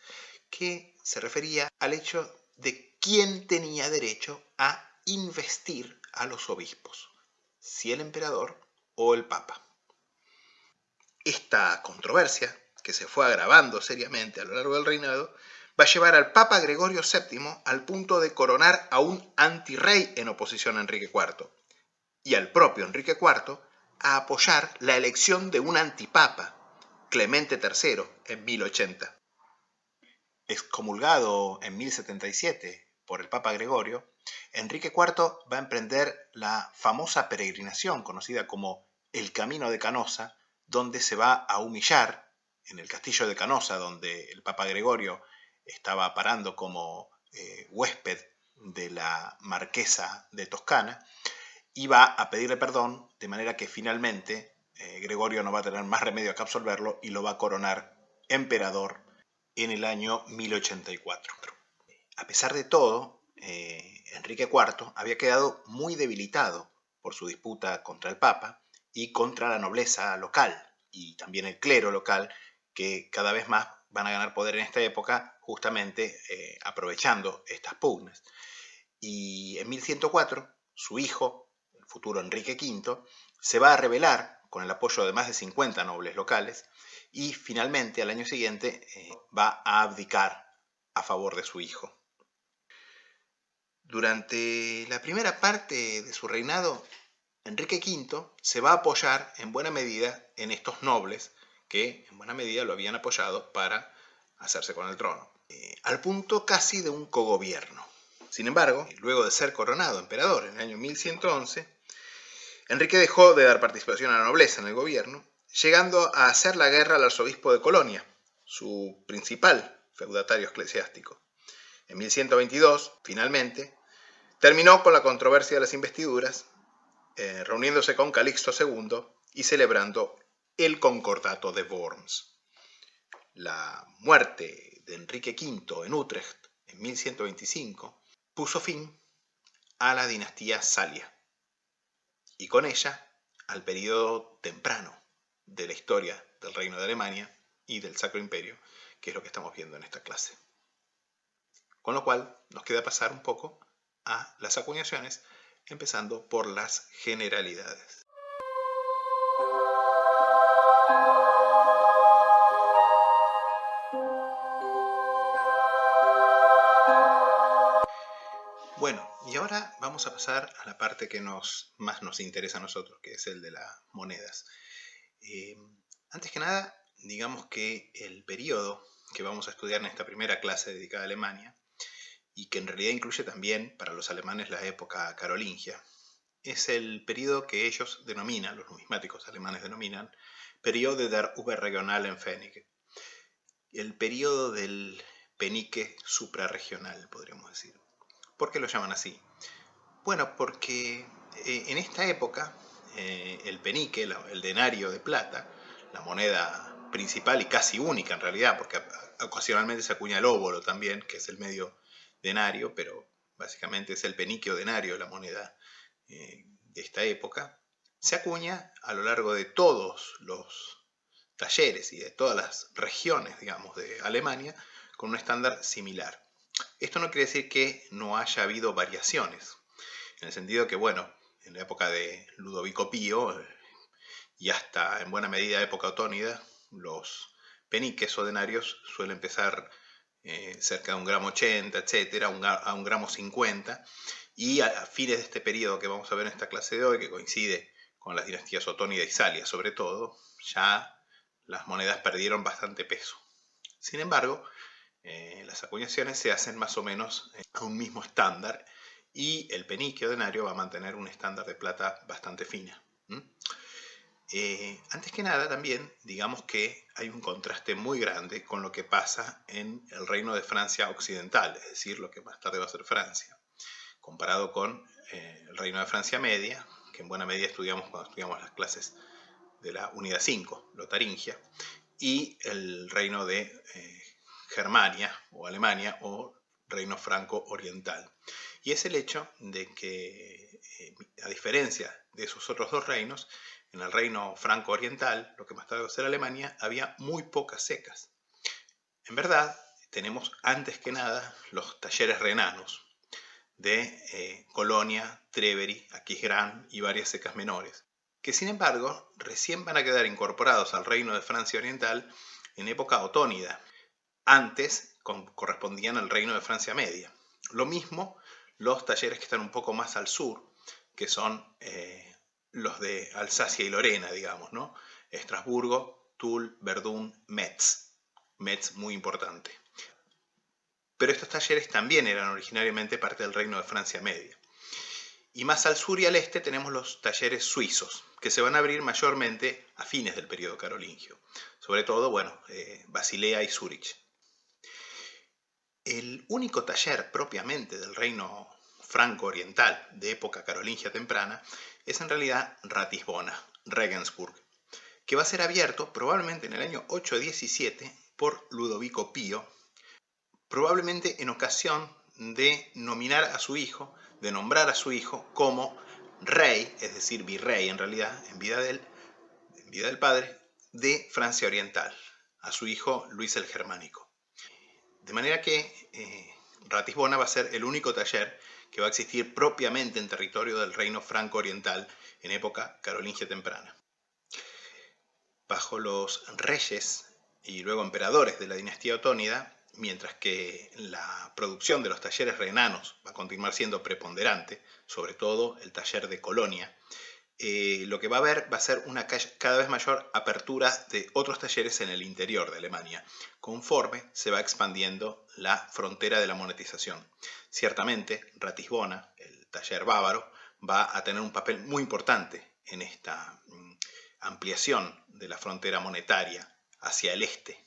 que se refería al hecho de quién tenía derecho a investir a los obispos, si el emperador o el papa. Esta controversia, que se fue agravando seriamente a lo largo del reinado, va a llevar al Papa Gregorio VII al punto de coronar a un antirrey en oposición a Enrique IV, y al propio Enrique IV a apoyar la elección de un antipapa, Clemente III, en 1080. Excomulgado en 1077 por el Papa Gregorio, Enrique IV va a emprender la famosa peregrinación conocida como el Camino de Canosa, donde se va a humillar en el castillo de Canosa, donde el Papa Gregorio estaba parando como huésped de la marquesa de Toscana, y va a pedirle perdón, de manera que finalmente Gregorio no va a tener más remedio que absolverlo y lo va a coronar emperador en el año 1084. A pesar de todo, Enrique IV había quedado muy debilitado por su disputa contra el Papa y contra la nobleza local y también el clero local, que cada vez más van a ganar poder en esta época justamente aprovechando estas pugnas. Y en 1104, su hijo, el futuro Enrique V, se va a rebelar con el apoyo de más de 50 nobles locales y finalmente al año siguiente va a abdicar a favor de su hijo. Durante la primera parte de su reinado, Enrique V se va a apoyar en buena medida en estos nobles que en buena medida lo habían apoyado para hacerse con el trono, al punto casi de un cogobierno. Sin embargo, luego de ser coronado emperador en el año 1111, Enrique dejó de dar participación a la nobleza en el gobierno, llegando a hacer la guerra al arzobispo de Colonia, su principal feudatario eclesiástico. En 1122, finalmente, terminó con la controversia de las investiduras, reuniéndose con Calixto II y celebrando el Concordato de Worms. La muerte de Enrique V en Utrecht en 1125 puso fin a la dinastía Salia y con ella al periodo temprano de la historia del Reino de Alemania y del Sacro Imperio, que es lo que estamos viendo en esta clase. Con lo cual nos queda pasar un poco a las acuñaciones, empezando por las generalidades. Bueno, y ahora vamos a pasar a la parte que más nos interesa a nosotros, que es el de las monedas. Antes que nada, digamos que el periodo que vamos a estudiar en esta primera clase dedicada a Alemania, y que en realidad incluye también para los alemanes la época carolingia, es el periodo que ellos denominan, los numismáticos alemanes denominan, periodo der Überregionalen Pfennige, el periodo del penique suprarregional, podríamos decir. ¿Por qué lo llaman así? Bueno, porque en esta época el penique, el denario de plata, la moneda principal y casi única en realidad, porque ocasionalmente se acuña el óbolo también, que es el medio denario, pero básicamente es el penique o denario la moneda de esta época, se acuña a lo largo de todos los talleres y de todas las regiones, digamos, de Alemania, con un estándar similar. Esto no quiere decir que no haya habido variaciones, en el sentido que, bueno, en la época de Ludovico Pío y hasta en buena medida época otónida, los peniques o denarios suelen pesar cerca de 1,80 gramos, etcétera, a 1,50 gramos, y a fines de este periodo que vamos a ver en esta clase de hoy, que coincide con las dinastías otónida y Salia sobre todo, ya las monedas perdieron bastante peso. Sin embargo, las acuñaciones se hacen más o menos a un mismo estándar y el penique o denario va a mantener un estándar de plata bastante fina. Antes que nada también digamos que hay un contraste muy grande con lo que pasa en el Reino de Francia Occidental, es decir, lo que más tarde va a ser Francia, comparado con el Reino de Francia Media, que en buena medida estudiamos cuando estudiamos las clases de la unidad 5, Lotaringia, y el Reino de Germania o Alemania o Reino Franco Oriental. Y es el hecho de que, a diferencia de esos otros dos reinos, en el Reino Franco Oriental, lo que más tarde va a ser Alemania, había muy pocas secas. En verdad, tenemos antes que nada los talleres renanos de Colonia, Treveri, Aquisgrán y varias secas menores, que sin embargo recién van a quedar incorporados al Reino de Francia Oriental en época otónida. Antes correspondían al Reino de Francia Media. Lo mismo los talleres que están un poco más al sur, que son los de Alsacia y Lorena, digamos, ¿no? Estrasburgo, Toul, Verdún, Metz. Metz muy importante. Pero estos talleres también eran originariamente parte del Reino de Francia Media. Y más al sur y al este tenemos los talleres suizos, que se van a abrir mayormente a fines del periodo carolingio. Sobre todo, bueno, Basilea y Zúrich. El único taller propiamente del Reino Franco Oriental de época carolingia temprana es en realidad Ratisbona, Regensburg, que va a ser abierto probablemente en el año 817 por Ludovico Pío, probablemente en ocasión de nominar a su hijo, de nombrar a su hijo como rey, es decir, virrey en realidad, en vida del padre, de Francia Oriental, a su hijo Luis el Germánico. De manera que Ratisbona va a ser el único taller que va a existir propiamente en territorio del reino franco-oriental en época carolingia temprana. Bajo los reyes y luego emperadores de la dinastía otónida, mientras que la producción de los talleres renanos va a continuar siendo preponderante, sobre todo el taller de Colonia, lo que va a haber va a ser una cada vez mayor apertura de otros talleres en el interior de Alemania, conforme se va expandiendo la frontera de la monetización. Ciertamente, Ratisbona, el taller bávaro, va a tener un papel muy importante en esta ampliación de la frontera monetaria hacia el este,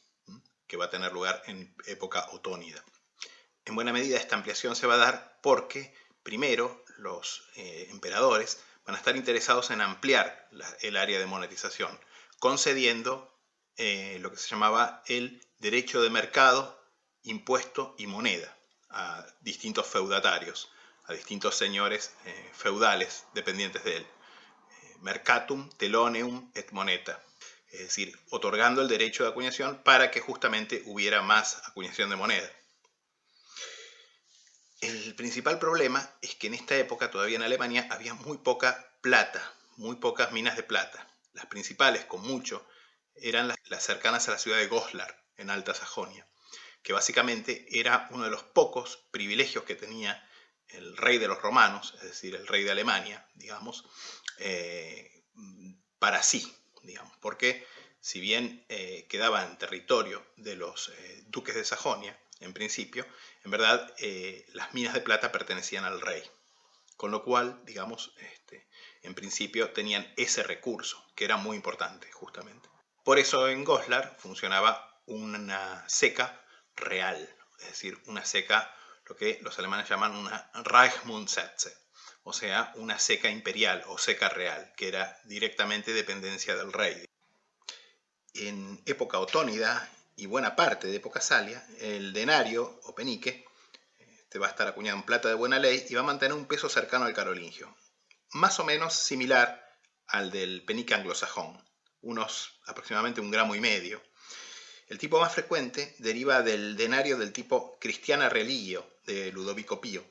que va a tener lugar en época otónida. En buena medida esta ampliación se va a dar porque, primero, los emperadores van a estar interesados en ampliar el área de monetización, concediendo lo que se llamaba el derecho de mercado, impuesto y moneda a distintos feudatarios, a distintos señores feudales dependientes de él. Mercatum, teloneum et moneta. Es decir, otorgando el derecho de acuñación para que justamente hubiera más acuñación de moneda. El principal problema es que en esta época todavía en Alemania había muy poca plata, muy pocas minas de plata. Las principales, con mucho, eran las cercanas a la ciudad de Goslar, en Alta Sajonia, que básicamente era uno de los pocos privilegios que tenía el rey de los romanos, es decir, el rey de Alemania, digamos, para sí, digamos, porque si bien quedaba en territorio de los duques de Sajonia, en principio, en verdad las minas de plata pertenecían al rey, con lo cual, digamos, en principio tenían ese recurso, que era muy importante, justamente. Por eso en Goslar funcionaba una ceca real, es decir, una ceca, lo que los alemanes llaman una Reichsmundsätze, o sea, una ceca imperial o ceca real, que era directamente dependencia del rey. En época otónida y buena parte de época salia, el denario o penique va a estar acuñado en plata de buena ley y va a mantener un peso cercano al carolingio, más o menos similar al del penique anglosajón, aproximadamente 1,5 gramos. El tipo más frecuente deriva del denario del tipo Christiana Religio de Ludovico Pío,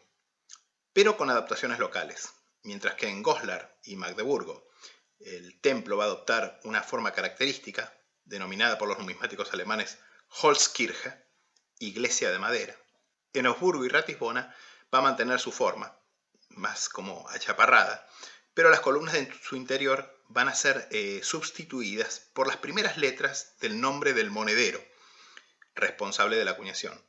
pero con adaptaciones locales, mientras que en Goslar y Magdeburgo el templo va a adoptar una forma característica, denominada por los numismáticos alemanes Holzkirche, iglesia de madera. En Augsburgo y Ratisbona va a mantener su forma, más como achaparrada, pero las columnas de su interior van a ser sustituidas por las primeras letras del nombre del monedero, responsable de la acuñación.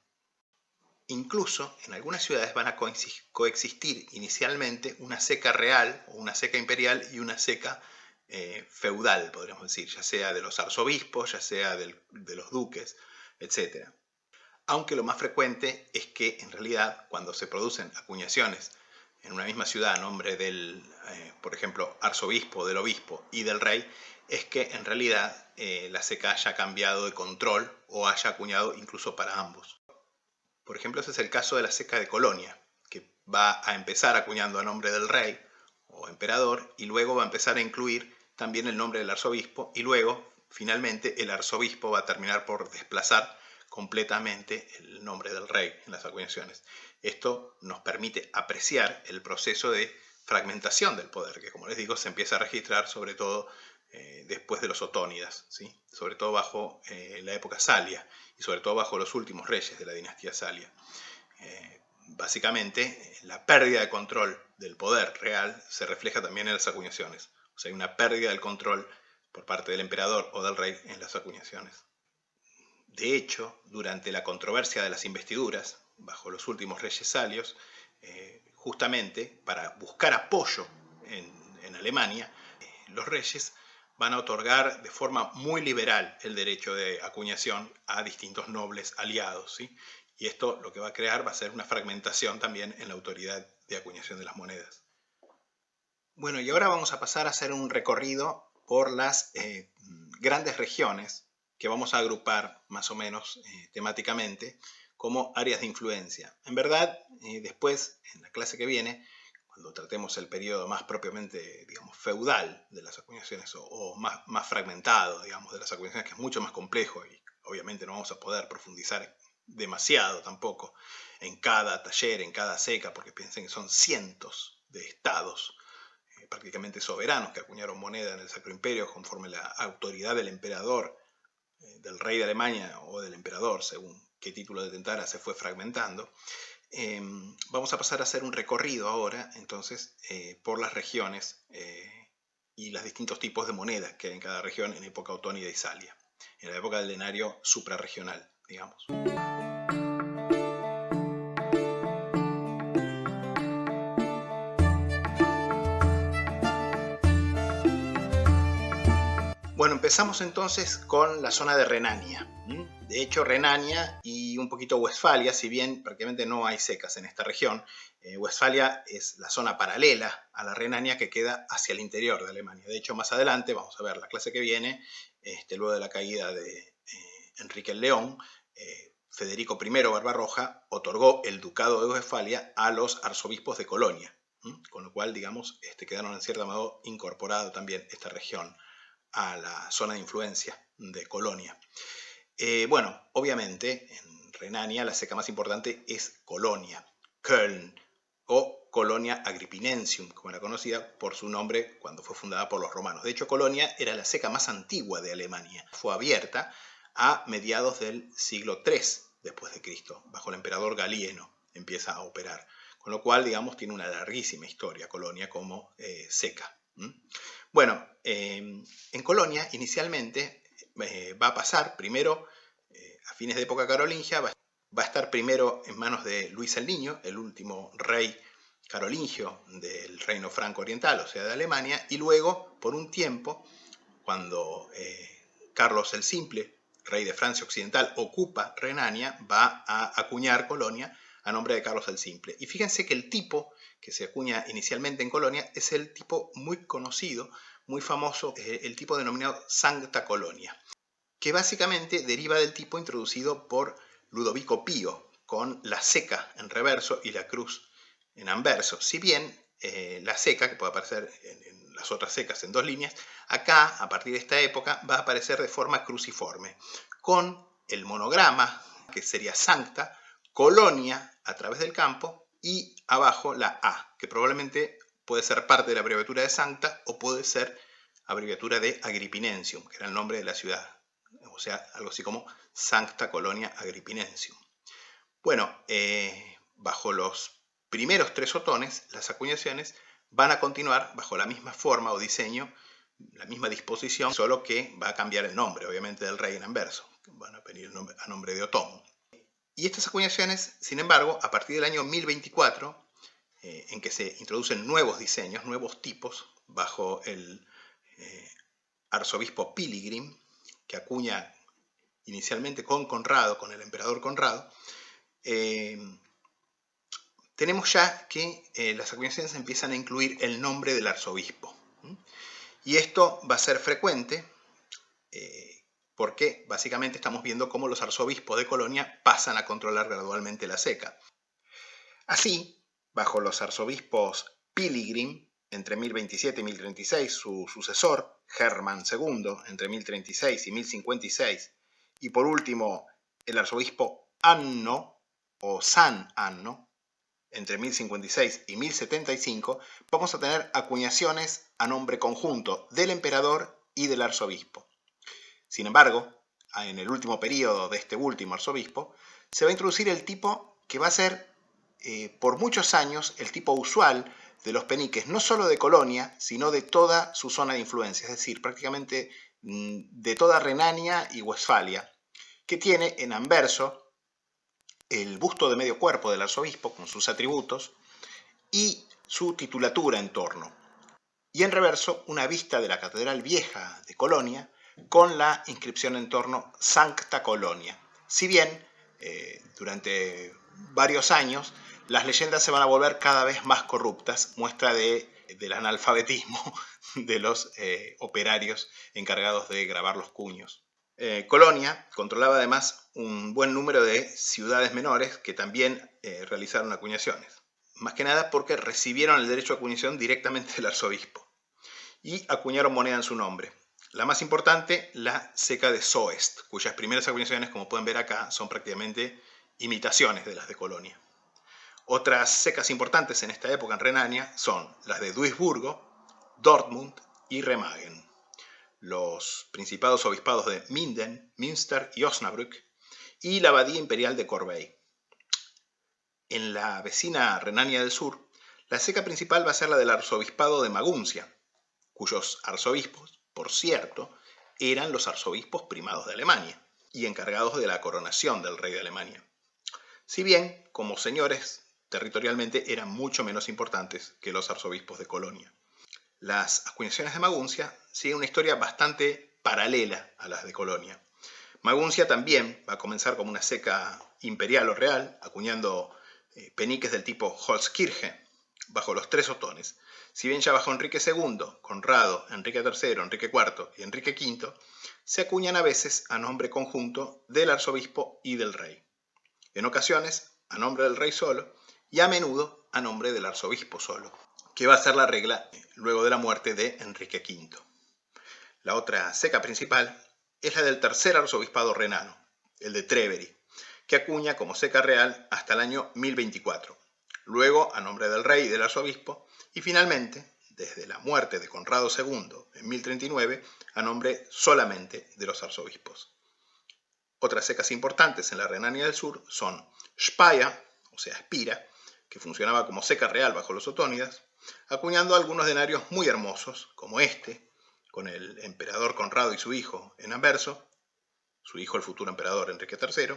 Incluso en algunas ciudades van a coexistir inicialmente una ceca real o una ceca imperial y una ceca feudal, podríamos decir, ya sea de los arzobispos, ya sea de los duques, etc. Aunque lo más frecuente es que en realidad cuando se producen acuñaciones en una misma ciudad a nombre del, por ejemplo, arzobispo, del obispo y del rey, es que en realidad la ceca haya cambiado de control o haya acuñado incluso para ambos. Por ejemplo, ese es el caso de la ceca de Colonia, que va a empezar acuñando a nombre del rey o emperador y luego va a empezar a incluir también el nombre del arzobispo y luego, finalmente, el arzobispo va a terminar por desplazar completamente el nombre del rey en las acuñaciones. Esto nos permite apreciar el proceso de fragmentación del poder, que como les digo se empieza a registrar sobre todo después de los otónidas, ¿sí? Sobre todo bajo la época salia y sobre todo bajo los últimos reyes de la dinastía salia. Básicamente la pérdida de control del poder real se refleja también en las acuñaciones. O sea, hay una pérdida del control por parte del emperador o del rey en las acuñaciones. De hecho, durante la controversia de las investiduras, bajo los últimos reyes salios, justamente para buscar apoyo en Alemania, los reyes van a otorgar de forma muy liberal el derecho de acuñación a distintos nobles aliados, ¿sí? Y esto lo que va a crear va a ser una fragmentación también en la autoridad de acuñación de las monedas. Bueno, y ahora vamos a pasar a hacer un recorrido por las grandes regiones que vamos a agrupar más o menos temáticamente como áreas de influencia. En verdad, después, en la clase que viene, cuando tratemos el periodo más propiamente, digamos, feudal de las acuñaciones o más fragmentado, digamos, de las acuñaciones, que es mucho más complejo y obviamente no vamos a poder profundizar demasiado tampoco en cada taller, en cada ceca, porque piensen que son cientos de estados prácticamente soberanos que acuñaron moneda en el Sacro Imperio conforme la autoridad del emperador, del rey de Alemania o del emperador, según qué título detentara, se fue fragmentando. Vamos a pasar a hacer un recorrido ahora, entonces, por las regiones y los distintos tipos de monedas que hay en cada región en época otónida y salia, en la época del denario suprarregional, digamos. Bueno, empezamos entonces con la zona de Renania. De hecho, Renania y un poquito Westfalia, si bien prácticamente no hay secas en esta región, Westfalia es la zona paralela a la Renania que queda hacia el interior de Alemania. De hecho, más adelante, vamos a ver la clase que viene, luego de la caída de Enrique el León, Federico I Barbarroja otorgó el ducado de Westfalia a los arzobispos de Colonia, con lo cual, digamos, quedaron en cierto modo incorporado también esta región a la zona de influencia de Colonia. Bueno, obviamente en Renania la ceca más importante es Colonia, Köln, o Colonia Agrippinensium, como era conocida por su nombre cuando fue fundada por los romanos. De hecho, Colonia era la ceca más antigua de Alemania. Fue abierta a mediados del siglo III después de Cristo, bajo el emperador Galieno empieza a operar. Con lo cual, digamos, tiene una larguísima historia Colonia como ceca. Bueno, en Colonia inicialmente va a pasar primero, a fines de época carolingia, va a estar primero en manos de Luis el Niño, el último rey carolingio del reino franco oriental, o sea de Alemania, y luego, por un tiempo, cuando Carlos el Simple, rey de Francia Occidental, ocupa Renania, va a acuñar Colonia a nombre de Carlos el Simple. Y fíjense que el tipo que se acuña inicialmente en Colonia es el tipo muy conocido, muy famoso, el tipo denominado Sancta Colonia, que básicamente deriva del tipo introducido por Ludovico Pío, con la ceca en reverso y la cruz en anverso. Si bien la ceca, que puede aparecer en las otras cecas en dos líneas, acá, a partir de esta época, va a aparecer de forma cruciforme, con el monograma, que sería Sancta, Colonia a través del campo, y abajo la A, que probablemente puede ser parte de la abreviatura de Sancta o puede ser abreviatura de Agrippinensium, que era el nombre de la ciudad, o sea, algo así como Sancta Colonia Agrippinensium. Bueno, bajo los primeros tres otones, las acuñaciones van a continuar bajo la misma forma o diseño, la misma disposición, solo que va a cambiar el nombre, obviamente, del rey en anverso, van a venir a nombre de Otón. Y estas acuñaciones, sin embargo, a partir del año 1024, en que se introducen nuevos diseños, nuevos tipos, bajo el arzobispo Pilgrim, que acuña inicialmente con Conrado, con el emperador Conrado, tenemos ya que las acuñaciones empiezan a incluir el nombre del arzobispo. Y esto va a ser frecuente porque básicamente estamos viendo cómo los arzobispos de Colonia pasan a controlar gradualmente la ceca. Así, bajo los arzobispos Pilgrim, entre 1027 y 1036, su sucesor, Germán II, entre 1036 y 1056, y por último, el arzobispo Anno, o San Anno, entre 1056 y 1075, vamos a tener acuñaciones a nombre conjunto del emperador y del arzobispo. Sin embargo, en el último periodo de este último arzobispo, se va a introducir el tipo que va a ser por muchos años el tipo usual de los peniques, no solo de Colonia, sino de toda su zona de influencia, es decir, prácticamente de toda Renania y Westfalia, que tiene en anverso el busto de medio cuerpo del arzobispo con sus atributos y su titulatura en torno. Y en reverso una vista de la Catedral Vieja de Colonia con la inscripción en torno Sancta Colonia. Si bien durante varios años las leyendas se van a volver cada vez más corruptas, muestra de del analfabetismo de los operarios encargados de grabar los cuños. Colonia controlaba además un buen número de ciudades menores que también realizaron acuñaciones. Más que nada porque recibieron el derecho a acuñación directamente del arzobispo y acuñaron moneda en su nombre. La más importante, la ceca de Soest, cuyas primeras acuñaciones, como pueden ver acá, son prácticamente imitaciones de las de Colonia. Otras cecas importantes en esta época en Renania son las de Duisburgo, Dortmund y Remagen. Los principados obispados de Minden, Münster y Osnabrück y la abadía imperial de Corbeil. En la vecina Renania del Sur, la ceca principal va a ser la del arzobispado de Maguncia, cuyos arzobispos, por cierto, eran los arzobispos primados de Alemania y encargados de la coronación del rey de Alemania. Si bien, como señores, territorialmente eran mucho menos importantes que los arzobispos de Colonia. Las acuñaciones de Maguncia siguen una historia bastante paralela a las de Colonia. Maguncia también va a comenzar como una ceca imperial o real, acuñando peniques del tipo Holzkirche bajo los tres otones. Si bien ya bajo Enrique II, Conrado, Enrique III, Enrique IV y Enrique V, se acuñan a veces a nombre conjunto del arzobispo y del rey. En ocasiones a nombre del rey solo y a menudo a nombre del arzobispo solo, que va a ser la regla luego de la muerte de Enrique V. La otra ceca principal es la del tercer arzobispado renano, el de Treveri, que acuña como ceca real hasta el año 1024, luego a nombre del rey y del arzobispo, y finalmente, desde la muerte de Conrado II en 1039, a nombre solamente de los arzobispos. Otras cecas importantes en la Renania del Sur son Speyer, o sea, Spira, que funcionaba como ceca real bajo los otónidas, acuñando algunos denarios muy hermosos, como este, con el emperador Conrado y su hijo en anverso, su hijo el futuro emperador Enrique III,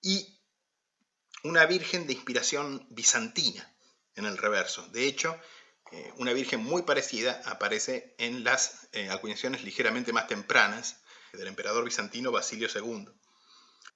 y una virgen de inspiración bizantina en el reverso. De hecho, una virgen muy parecida aparece en las acuñaciones ligeramente más tempranas del emperador bizantino Basilio II.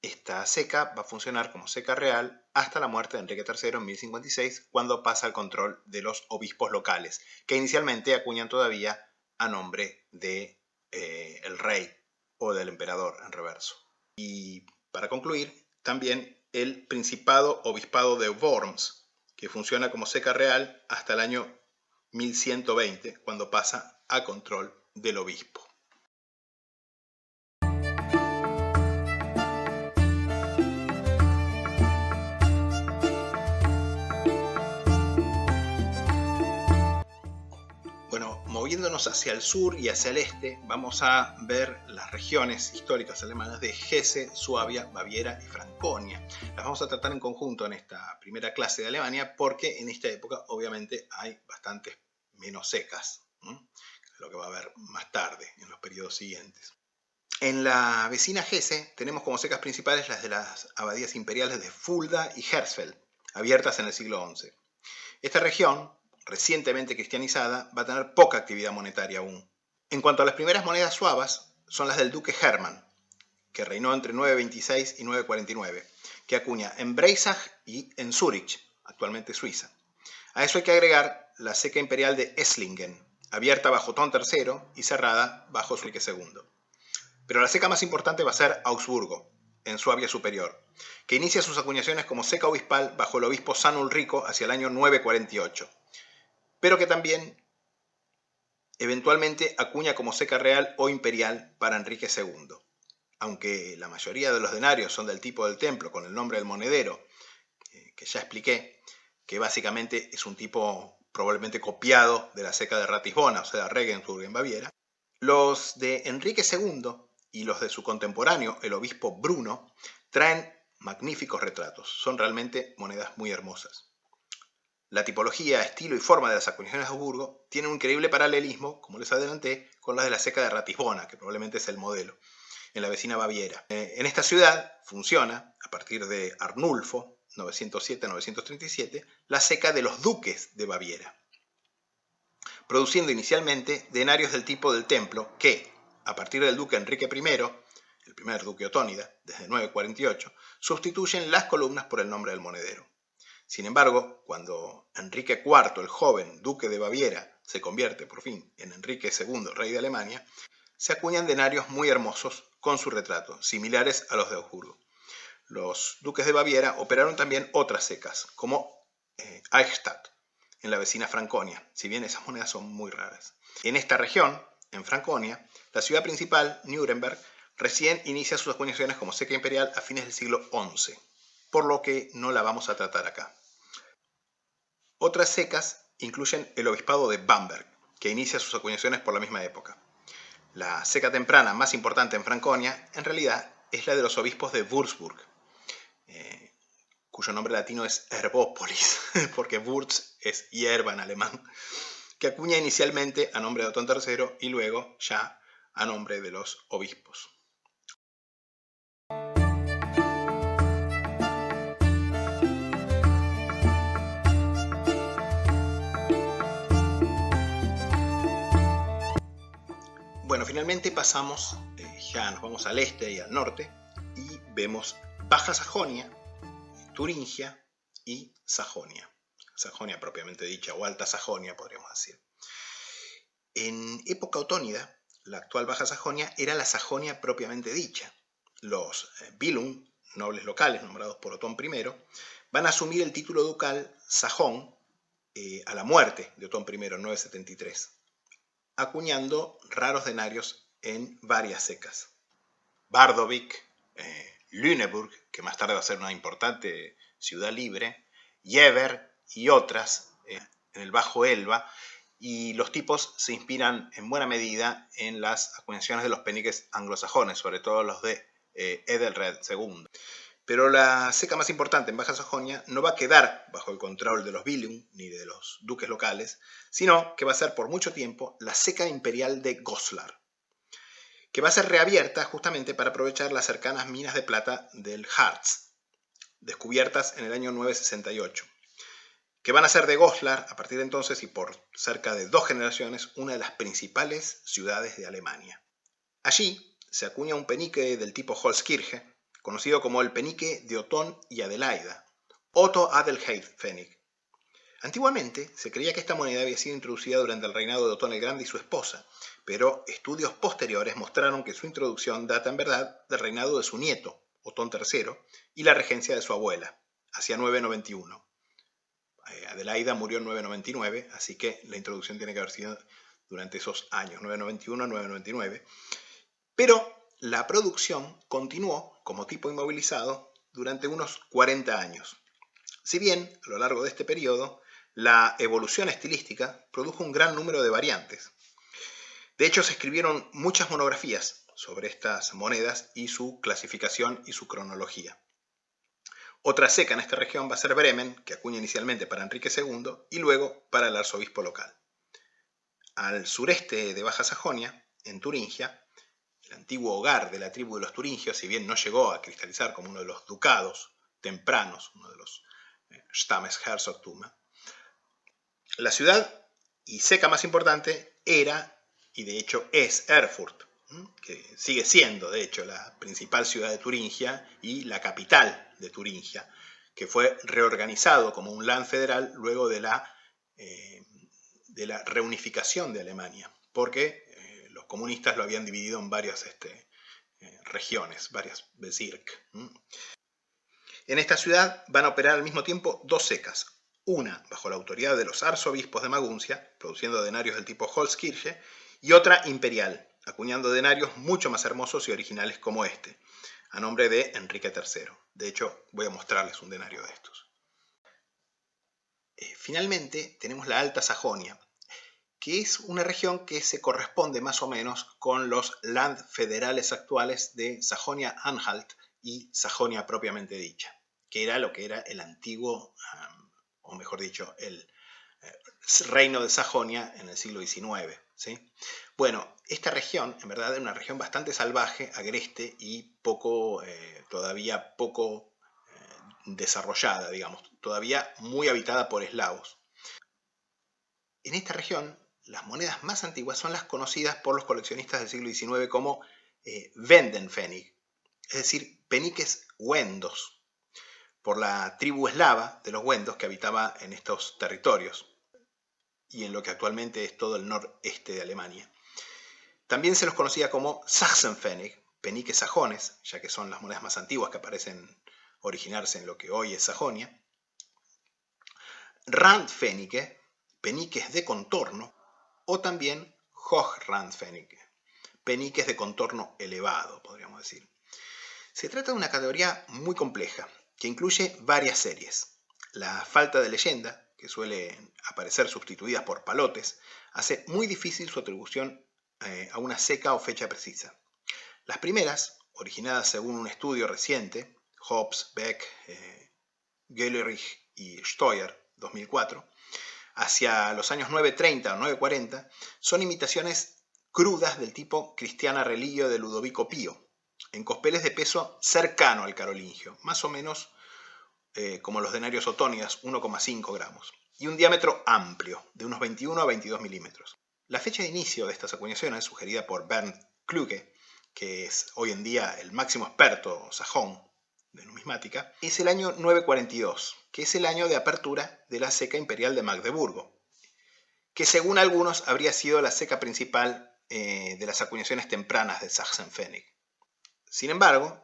Esta ceca va a funcionar como ceca real hasta la muerte de Enrique III en 1056, cuando pasa al control de los obispos locales, que inicialmente acuñan todavía a nombre de el rey o del emperador en reverso. Y para concluir, también el Principado Obispado de Worms, que funciona como ceca real hasta el año 1120, cuando pasa a control del obispo. Bueno, moviéndonos hacia el sur y hacia el este, vamos a ver las regiones históricas alemanas de Hesse, Suabia, Baviera y Franconia. Las vamos a tratar en conjunto en esta primera clase de Alemania porque en esta época obviamente hay bastantes menos secas, lo que va a haber más tarde en los periodos siguientes. En la vecina Hesse tenemos como secas principales las de las abadías imperiales de Fulda y Hersfeld, abiertas en el siglo XI. Esta región, recientemente cristianizada, va a tener poca actividad monetaria aún. En cuanto a las primeras monedas suabas, son las del duque Hermann, que reinó entre 926 y 949, que acuña en Breisach y en Zúrich, actualmente Suiza. A eso hay que agregar la ceca imperial de Esslingen, abierta bajo Otón III y cerrada bajo Enrique II. Pero la ceca más importante va a ser Augsburgo, en Suabia Superior, que inicia sus acuñaciones como ceca obispal bajo el obispo San Ulrico hacia el año 948, pero que también eventualmente acuña como ceca real o imperial para Enrique II. Aunque la mayoría de los denarios son del tipo del templo con el nombre del monedero, que ya expliqué, que básicamente es un tipo probablemente copiado de la ceca de Ratisbona, o sea, Regensburg en Baviera, los de Enrique II y los de su contemporáneo, el obispo Bruno, traen magníficos retratos. Son realmente monedas muy hermosas. La tipología, estilo y forma de las acuñaciones de Augsburgo tienen un increíble paralelismo, como les adelanté, con las de la ceca de Ratisbona, que probablemente es el modelo, en la vecina Baviera. En esta ciudad funciona, a partir de Arnulfo, 907-937, la ceca de los duques de Baviera, produciendo inicialmente denarios del tipo del templo que, a partir del duque Enrique I, el primer duque otónida, desde 948, sustituyen las columnas por el nombre del monedero. Sin embargo, cuando Enrique IV, el joven duque de Baviera, se convierte por fin en Enrique II, rey de Alemania, se acuñan denarios muy hermosos con su retrato, similares a los de Augsburgo. Los duques de Baviera operaron también otras secas, como Eichstätt, en la vecina Franconia, si bien esas monedas son muy raras. En esta región, en Franconia, la ciudad principal, Nuremberg, recién inicia sus acuñaciones como seca imperial a fines del siglo XI, por lo que no la vamos a tratar acá. Otras secas incluyen el obispado de Bamberg, que inicia sus acuñaciones por la misma época. La seca temprana más importante en Franconia, en realidad, es la de los obispos de Würzburg, cuyo nombre latino es Herbópolis, porque Wurz es hierba en alemán, que acuña inicialmente a nombre de Otón III y luego ya a nombre de los obispos. Bueno, finalmente pasamos, ya nos vamos al este y al norte, y vemos Baja Sajonia, Turingia y Sajonia. Sajonia propiamente dicha, o Alta Sajonia podríamos decir. En época otónida, la actual Baja Sajonia era la Sajonia propiamente dicha. Los Billung, nobles locales nombrados por Otón I, van a asumir el título ducal sajón a la muerte de Otón I en 973, acuñando raros denarios en varias secas. Bardovik, Lüneburg, que más tarde va a ser una importante ciudad libre, Jever y otras en el Bajo Elba, y los tipos se inspiran en buena medida en las acuñaciones de los peniques anglosajones, sobre todo los de Edelred II. Pero la seca más importante en Baja Sajonia no va a quedar bajo el control de los Billung ni de los duques locales, sino que va a ser por mucho tiempo la seca imperial de Goslar, que va a ser reabierta justamente para aprovechar las cercanas minas de plata del Harz, descubiertas en el año 968, que van a ser de Goslar, a partir de entonces y por cerca de 2 generaciones, una de las principales ciudades de Alemania. Allí se acuña un penique del tipo Holzkirche, conocido como el penique de Otón y Adelaida, Otto Adelheid-Pfennig. Antiguamente se creía que esta moneda había sido introducida durante el reinado de Otón el Grande y su esposa, pero estudios posteriores mostraron que su introducción data en verdad del reinado de su nieto, Otón III, y la regencia de su abuela, hacia 991. Adelaida murió en 999, así que la introducción tiene que haber sido durante esos años, 991-999. Pero la producción continuó como tipo inmovilizado durante unos 40 años. Si bien, a lo largo de este periodo, la evolución estilística produjo un gran número de variantes. De hecho, se escribieron muchas monografías sobre estas monedas y su clasificación y su cronología. Otra seca en esta región va a ser Bremen, que acuña inicialmente para Enrique II y luego para el arzobispo local. Al sureste de Baja Sajonia, en Turingia, el antiguo hogar de la tribu de los turingios, si bien no llegó a cristalizar como uno de los ducados tempranos, uno de los Stammesherzogtümer, la ciudad y seca más importante era, y de hecho es, Erfurt, que sigue siendo de hecho la principal ciudad de Turingia y la capital de Turingia, que fue reorganizado como un land federal luego de la reunificación de Alemania, porque los comunistas lo habían dividido en varias regiones, varias Bezirk. En esta ciudad van a operar al mismo tiempo 2 secas, una bajo la autoridad de los arzobispos de Maguncia, produciendo denarios del tipo Holzkirche, y otra imperial, acuñando denarios mucho más hermosos y originales como este, a nombre de Enrique III. De hecho, voy a mostrarles un denario de estos. Finalmente, tenemos la Alta Sajonia, que es una región que se corresponde más o menos con los land federales actuales de Sajonia-Anhalt y Sajonia propiamente dicha, que era lo que era el antiguo, o mejor dicho, el reino de Sajonia en el siglo XIX. ¿Sí? Bueno, esta región en verdad es una región bastante salvaje, agreste y todavía poco desarrollada, digamos, todavía muy habitada por eslavos. En esta región, las monedas más antiguas son las conocidas por los coleccionistas del siglo XIX como Wendenpfennig, es decir, peniques wendos, por la tribu eslava de los wendos que habitaba en estos territorios. y en lo que actualmente es todo el noreste de Alemania. También se los conocía como Sachsenpfennig, peniques sajones, ya que son las monedas más antiguas que parecen originarse en lo que hoy es Sajonia. Randpfennige, peniques de contorno, o también Hochrandpfennige, peniques de contorno elevado, podríamos decir. Se trata de una categoría muy compleja, que incluye varias series. La falta de leyenda, que suelen aparecer sustituidas por palotes, hace muy difícil su atribución a una ceca o fecha precisa. Las primeras, originadas según un estudio reciente, Hobbs, Beck, Gellerich y Steuer, 2004, hacia los años 930 o 940, son imitaciones crudas del tipo Cristiana Religio de Ludovico Pío, en cospeles de peso cercano al carolingio, más o menos como los denarios otónidas, 1,5 gramos, y un diámetro amplio, de unos 21 a 22 milímetros. La fecha de inicio de estas acuñaciones, sugerida por Bernd Kluge, que es hoy en día el máximo experto sajón de numismática, es el año 942, que es el año de apertura de la ceca imperial de Magdeburgo, que según algunos habría sido la ceca principal de las acuñaciones tempranas de Sachsenpfennig. Sin embargo,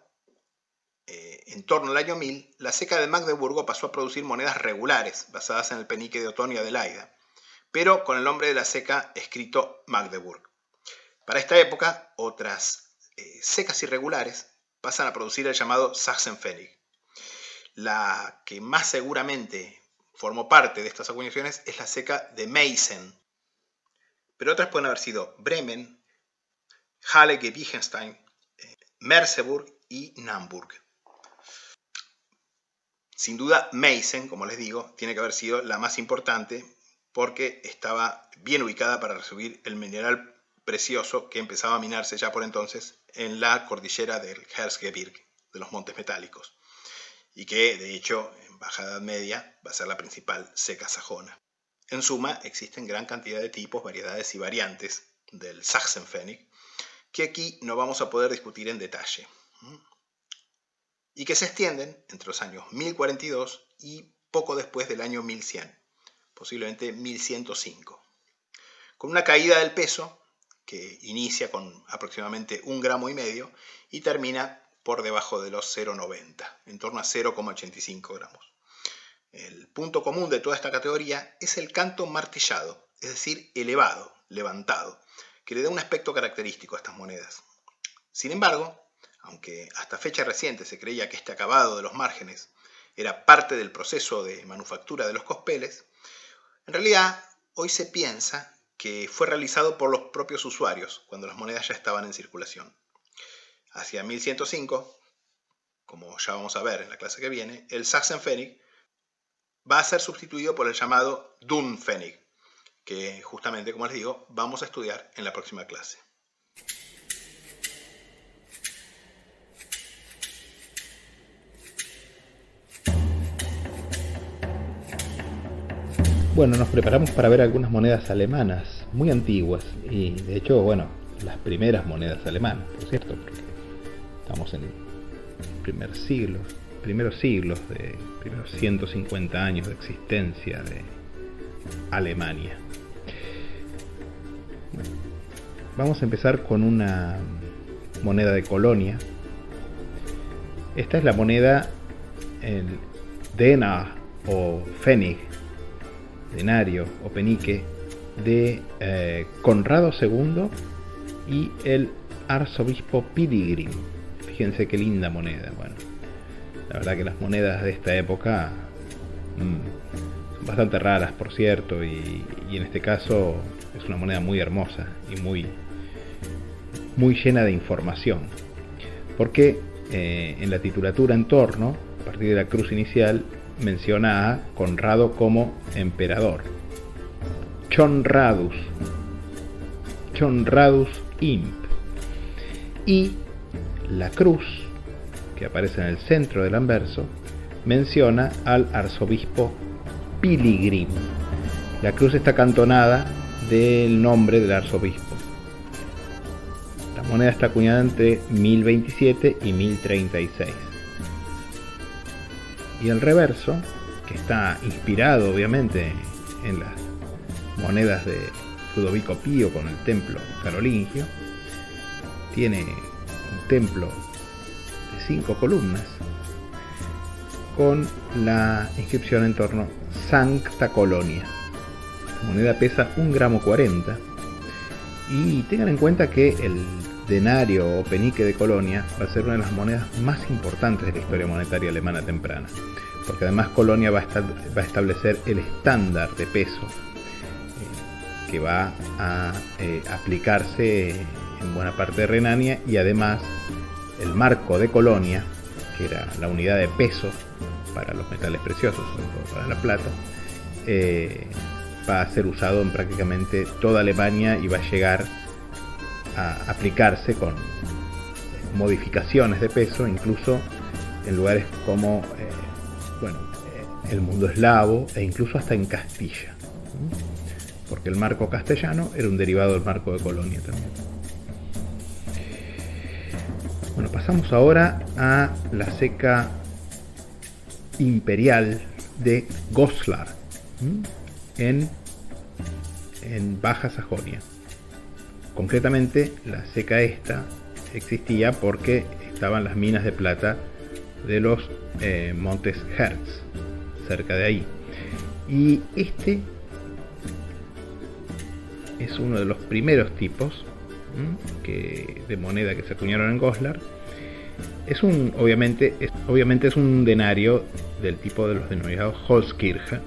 en torno al año 1000, la ceca de Magdeburgo pasó a producir monedas regulares basadas en el penique de Otonia o de Adelaida, pero con el nombre de la ceca escrito Magdeburg. Para esta época, otras cecas irregulares pasan a producir el llamado Sachsenpfennig. La que más seguramente formó parte de estas acuñaciones es la ceca de Meissen, pero otras pueden haber sido Bremen, Halle-Wittgenstein, Merseburg y Naumburg. Sin duda, Meissen, como les digo, tiene que haber sido la más importante porque estaba bien ubicada para recibir el mineral precioso que empezaba a minarse ya por entonces en la cordillera del Erzgebirge, de los montes metálicos, y que de hecho en Baja Edad Media va a ser la principal ceca sajona. En suma, existen gran cantidad de tipos, variedades y variantes del Sachsenpfennig que aquí no vamos a poder discutir en detalle, y que se extienden entre los años 1042 y poco después del año 1100, posiblemente 1105, con una caída del peso que inicia con aproximadamente 1,5 gramos y termina por debajo de los 0,90, en torno a 0,85 gramos. El punto común de toda esta categoría es el canto martillado, es decir, elevado, levantado, que le da un aspecto característico a estas monedas. Sin embargo, aunque hasta fecha reciente se creía que este acabado de los márgenes era parte del proceso de manufactura de los cospeles, en realidad hoy se piensa que fue realizado por los propios usuarios cuando las monedas ya estaban en circulación. Hacia 1105, como ya vamos a ver en la clase que viene, el Sachsenpfennig va a ser sustituido por el llamado Dunpfennig, que justamente, como les digo, vamos a estudiar en la próxima clase. Bueno, nos preparamos para ver algunas monedas alemanas muy antiguas y de hecho, bueno, las primeras monedas alemanas, por cierto, porque estamos en primeros siglos, de primeros 150 años de existencia de Alemania. Vamos a empezar con una moneda de Colonia. Esta es la moneda, el Denar o Pfennig, denario o penique, de Conrado II y el arzobispo Pilgrim. Fíjense qué linda moneda. Bueno, la verdad que las monedas de esta época son bastante raras, por cierto, y en este caso es una moneda muy hermosa y muy llena de información, porque en la titulatura en torno, a partir de la cruz inicial, menciona a Conrado como emperador. Conradus imp. Y la cruz que aparece en el centro del anverso menciona al arzobispo Pilgrim. La cruz está cantonada del nombre del arzobispo. La moneda está acuñada entre 1027 y 1036. Y el reverso, que está inspirado obviamente en las monedas de Ludovico Pío con el templo carolingio. Tiene un templo de 5 columnas con la inscripción en torno Sancta Colonia. La moneda pesa 1,40 gramos y tengan en cuenta que el denario o penique de Colonia va a ser una de las monedas más importantes de la historia monetaria alemana temprana, porque además Colonia va a establecer el estándar de peso que va a aplicarse en buena parte de Renania, y además el marco de Colonia, que era la unidad de peso para los metales preciosos, sobre todo para la plata, va a ser usado en prácticamente toda Alemania y va a llegar a aplicarse con modificaciones de peso, incluso en lugares como el mundo eslavo e incluso hasta en Castilla, porque el marco castellano era un derivado del marco de Colonia también. Bueno, pasamos ahora a la ceca imperial de Goslar en Baja Sajonia. Concretamente, la ceca esta existía porque estaban las minas de plata de los montes Herz, cerca de ahí. Y este es uno de los primeros tipos de moneda que se acuñaron en Goslar. Obviamente es un denario del tipo de los denominados Holzkirche,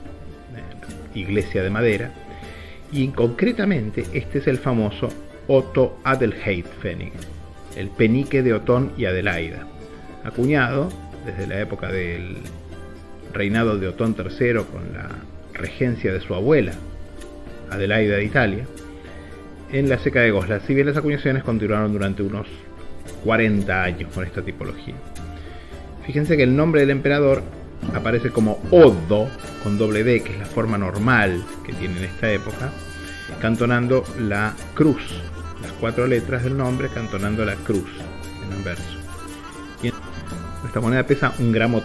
iglesia de madera, y concretamente este es el famoso Otto Adelheid Pfennig, el penique de Otón y Adelaida, acuñado desde la época del reinado de Otón III con la regencia de su abuela Adelaida de Italia en la ceca de Goslar, si bien las acuñaciones continuaron durante unos 40 años con esta tipología. Fíjense que el nombre del emperador aparece como Odo con doble D, que es la forma normal que tiene en esta época, cantonando la cruz, las 4 letras del nombre cantonando la cruz en un verso. Y esta moneda pesa 1,35 gramos,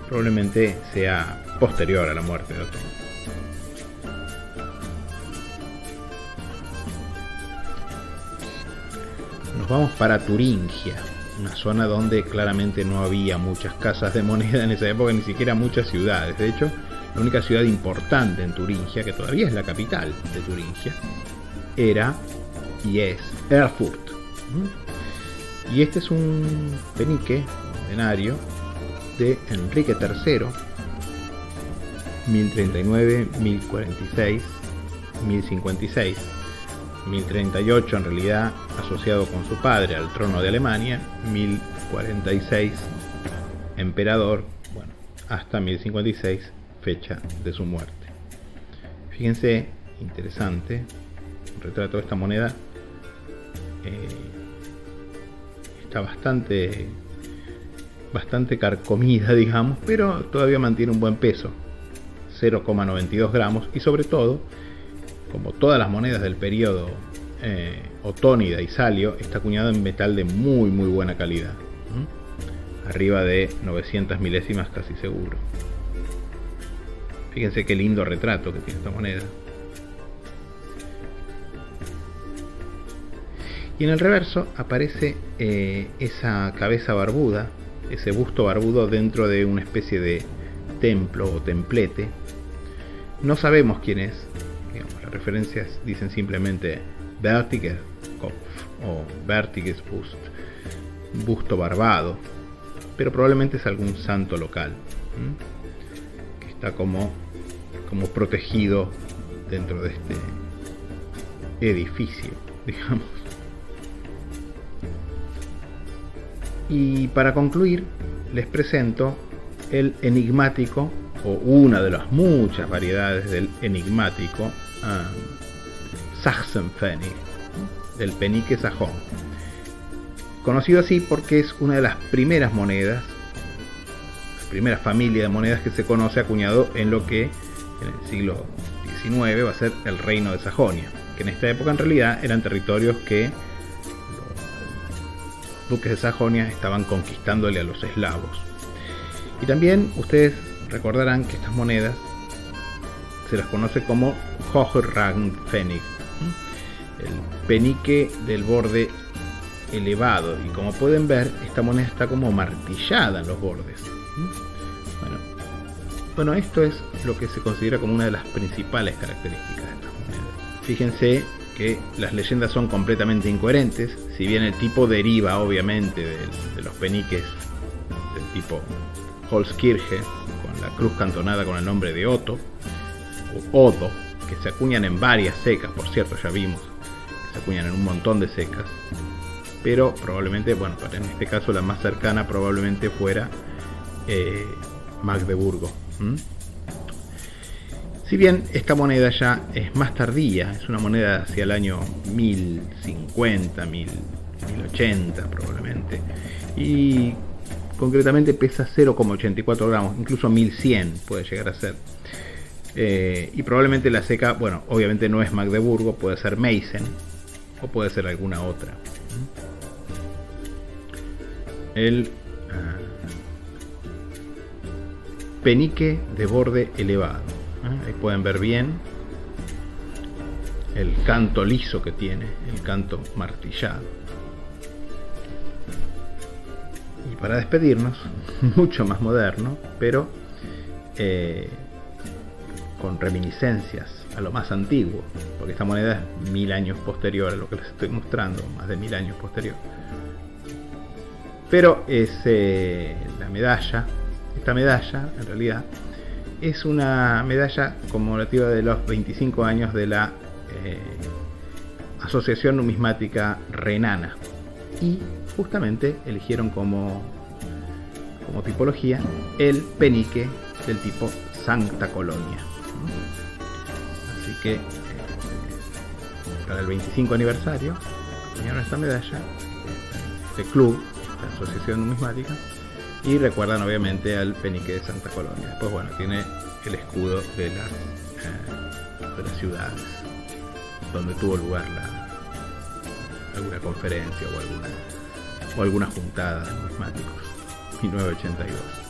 probablemente sea posterior a la muerte de Otón. Nos vamos para Turingia, una zona donde claramente no había muchas casas de moneda en esa época, ni siquiera muchas ciudades. De hecho, la única ciudad importante en Turingia, que todavía es la capital de Turingia, era y es Erfurt. Y este es un penique, un denario de Enrique III, 1039, 1046, 1056. 1038 en realidad asociado con su padre al trono de Alemania, 1046 emperador, hasta 1056 fecha de su muerte. Fíjense, interesante, un retrato de esta moneda está bastante carcomida, digamos, pero todavía mantiene un buen peso, 0,92 gramos, y sobre todo, como todas las monedas del periodo otónida y salio, está acuñado en metal de muy buena calidad, arriba de 900 milésimas casi seguro. Fíjense qué lindo retrato que tiene esta moneda. Y en el reverso aparece esa cabeza barbuda, ese busto barbudo dentro de una especie de templo o templete. No sabemos quién es. Las referencias dicen simplemente Bärtiger Kopf o Bärtiges Bust, busto barbado, pero probablemente es algún santo local que está como protegido dentro de este edificio, digamos. Y para concluir, les presento el enigmático, o una de las muchas variedades del enigmático Sachsenpfennig, del penique sajón, conocido así porque es una de las primeras monedas, la primera familia de monedas que se conoce acuñado en lo que en el siglo XIX va a ser el reino de Sajonia, que en esta época en realidad eran territorios que los duques de Sajonia estaban conquistándole a los eslavos. Y también ustedes recordarán que estas monedas se las conoce como Hochragpfennig, el penique del borde elevado, y como pueden ver, esta moneda está como martillada en los bordes. Bueno, esto es lo que se considera como una de las principales características de estas monedas. Fíjense que las leyendas son completamente incoherentes, si bien el tipo deriva obviamente de los peniques del tipo Holzkirche, con la cruz cantonada con el nombre de Otto, o Odo, que se acuñan en varias secas, por cierto, ya vimos que se acuñan en un montón de secas, pero probablemente, bueno, en este caso la más cercana probablemente fuera Magdeburgo. Si bien esta moneda ya es más tardía, es una moneda hacia el año 1050, 1080 probablemente, y concretamente pesa 0,84 gramos, incluso 1100 puede llegar a ser. Y probablemente la seca, bueno, obviamente no es Magdeburgo, puede ser Meissen o puede ser alguna otra. El penique de borde elevado. Ahí pueden ver bien el canto liso que tiene, el canto martillado. Y para despedirnos, mucho más moderno, pero con reminiscencias a lo más antiguo, porque esta moneda es 1000 años posterior a lo que les estoy mostrando, más de 1000 años posterior. Pero es la medalla. Esta medalla, en realidad, es una medalla conmemorativa de los 25 años de la Asociación Numismática Renana. Y justamente eligieron como tipología el penique del tipo Santa Colonia. Así que para el 25 aniversario acuñaron esta medalla, este club, esta asociación numismática, y recuerdan obviamente al penique de Santa Colonia. Después, bueno, tiene el escudo de las ciudades donde tuvo lugar alguna conferencia o alguna juntada de numismáticos, 1982.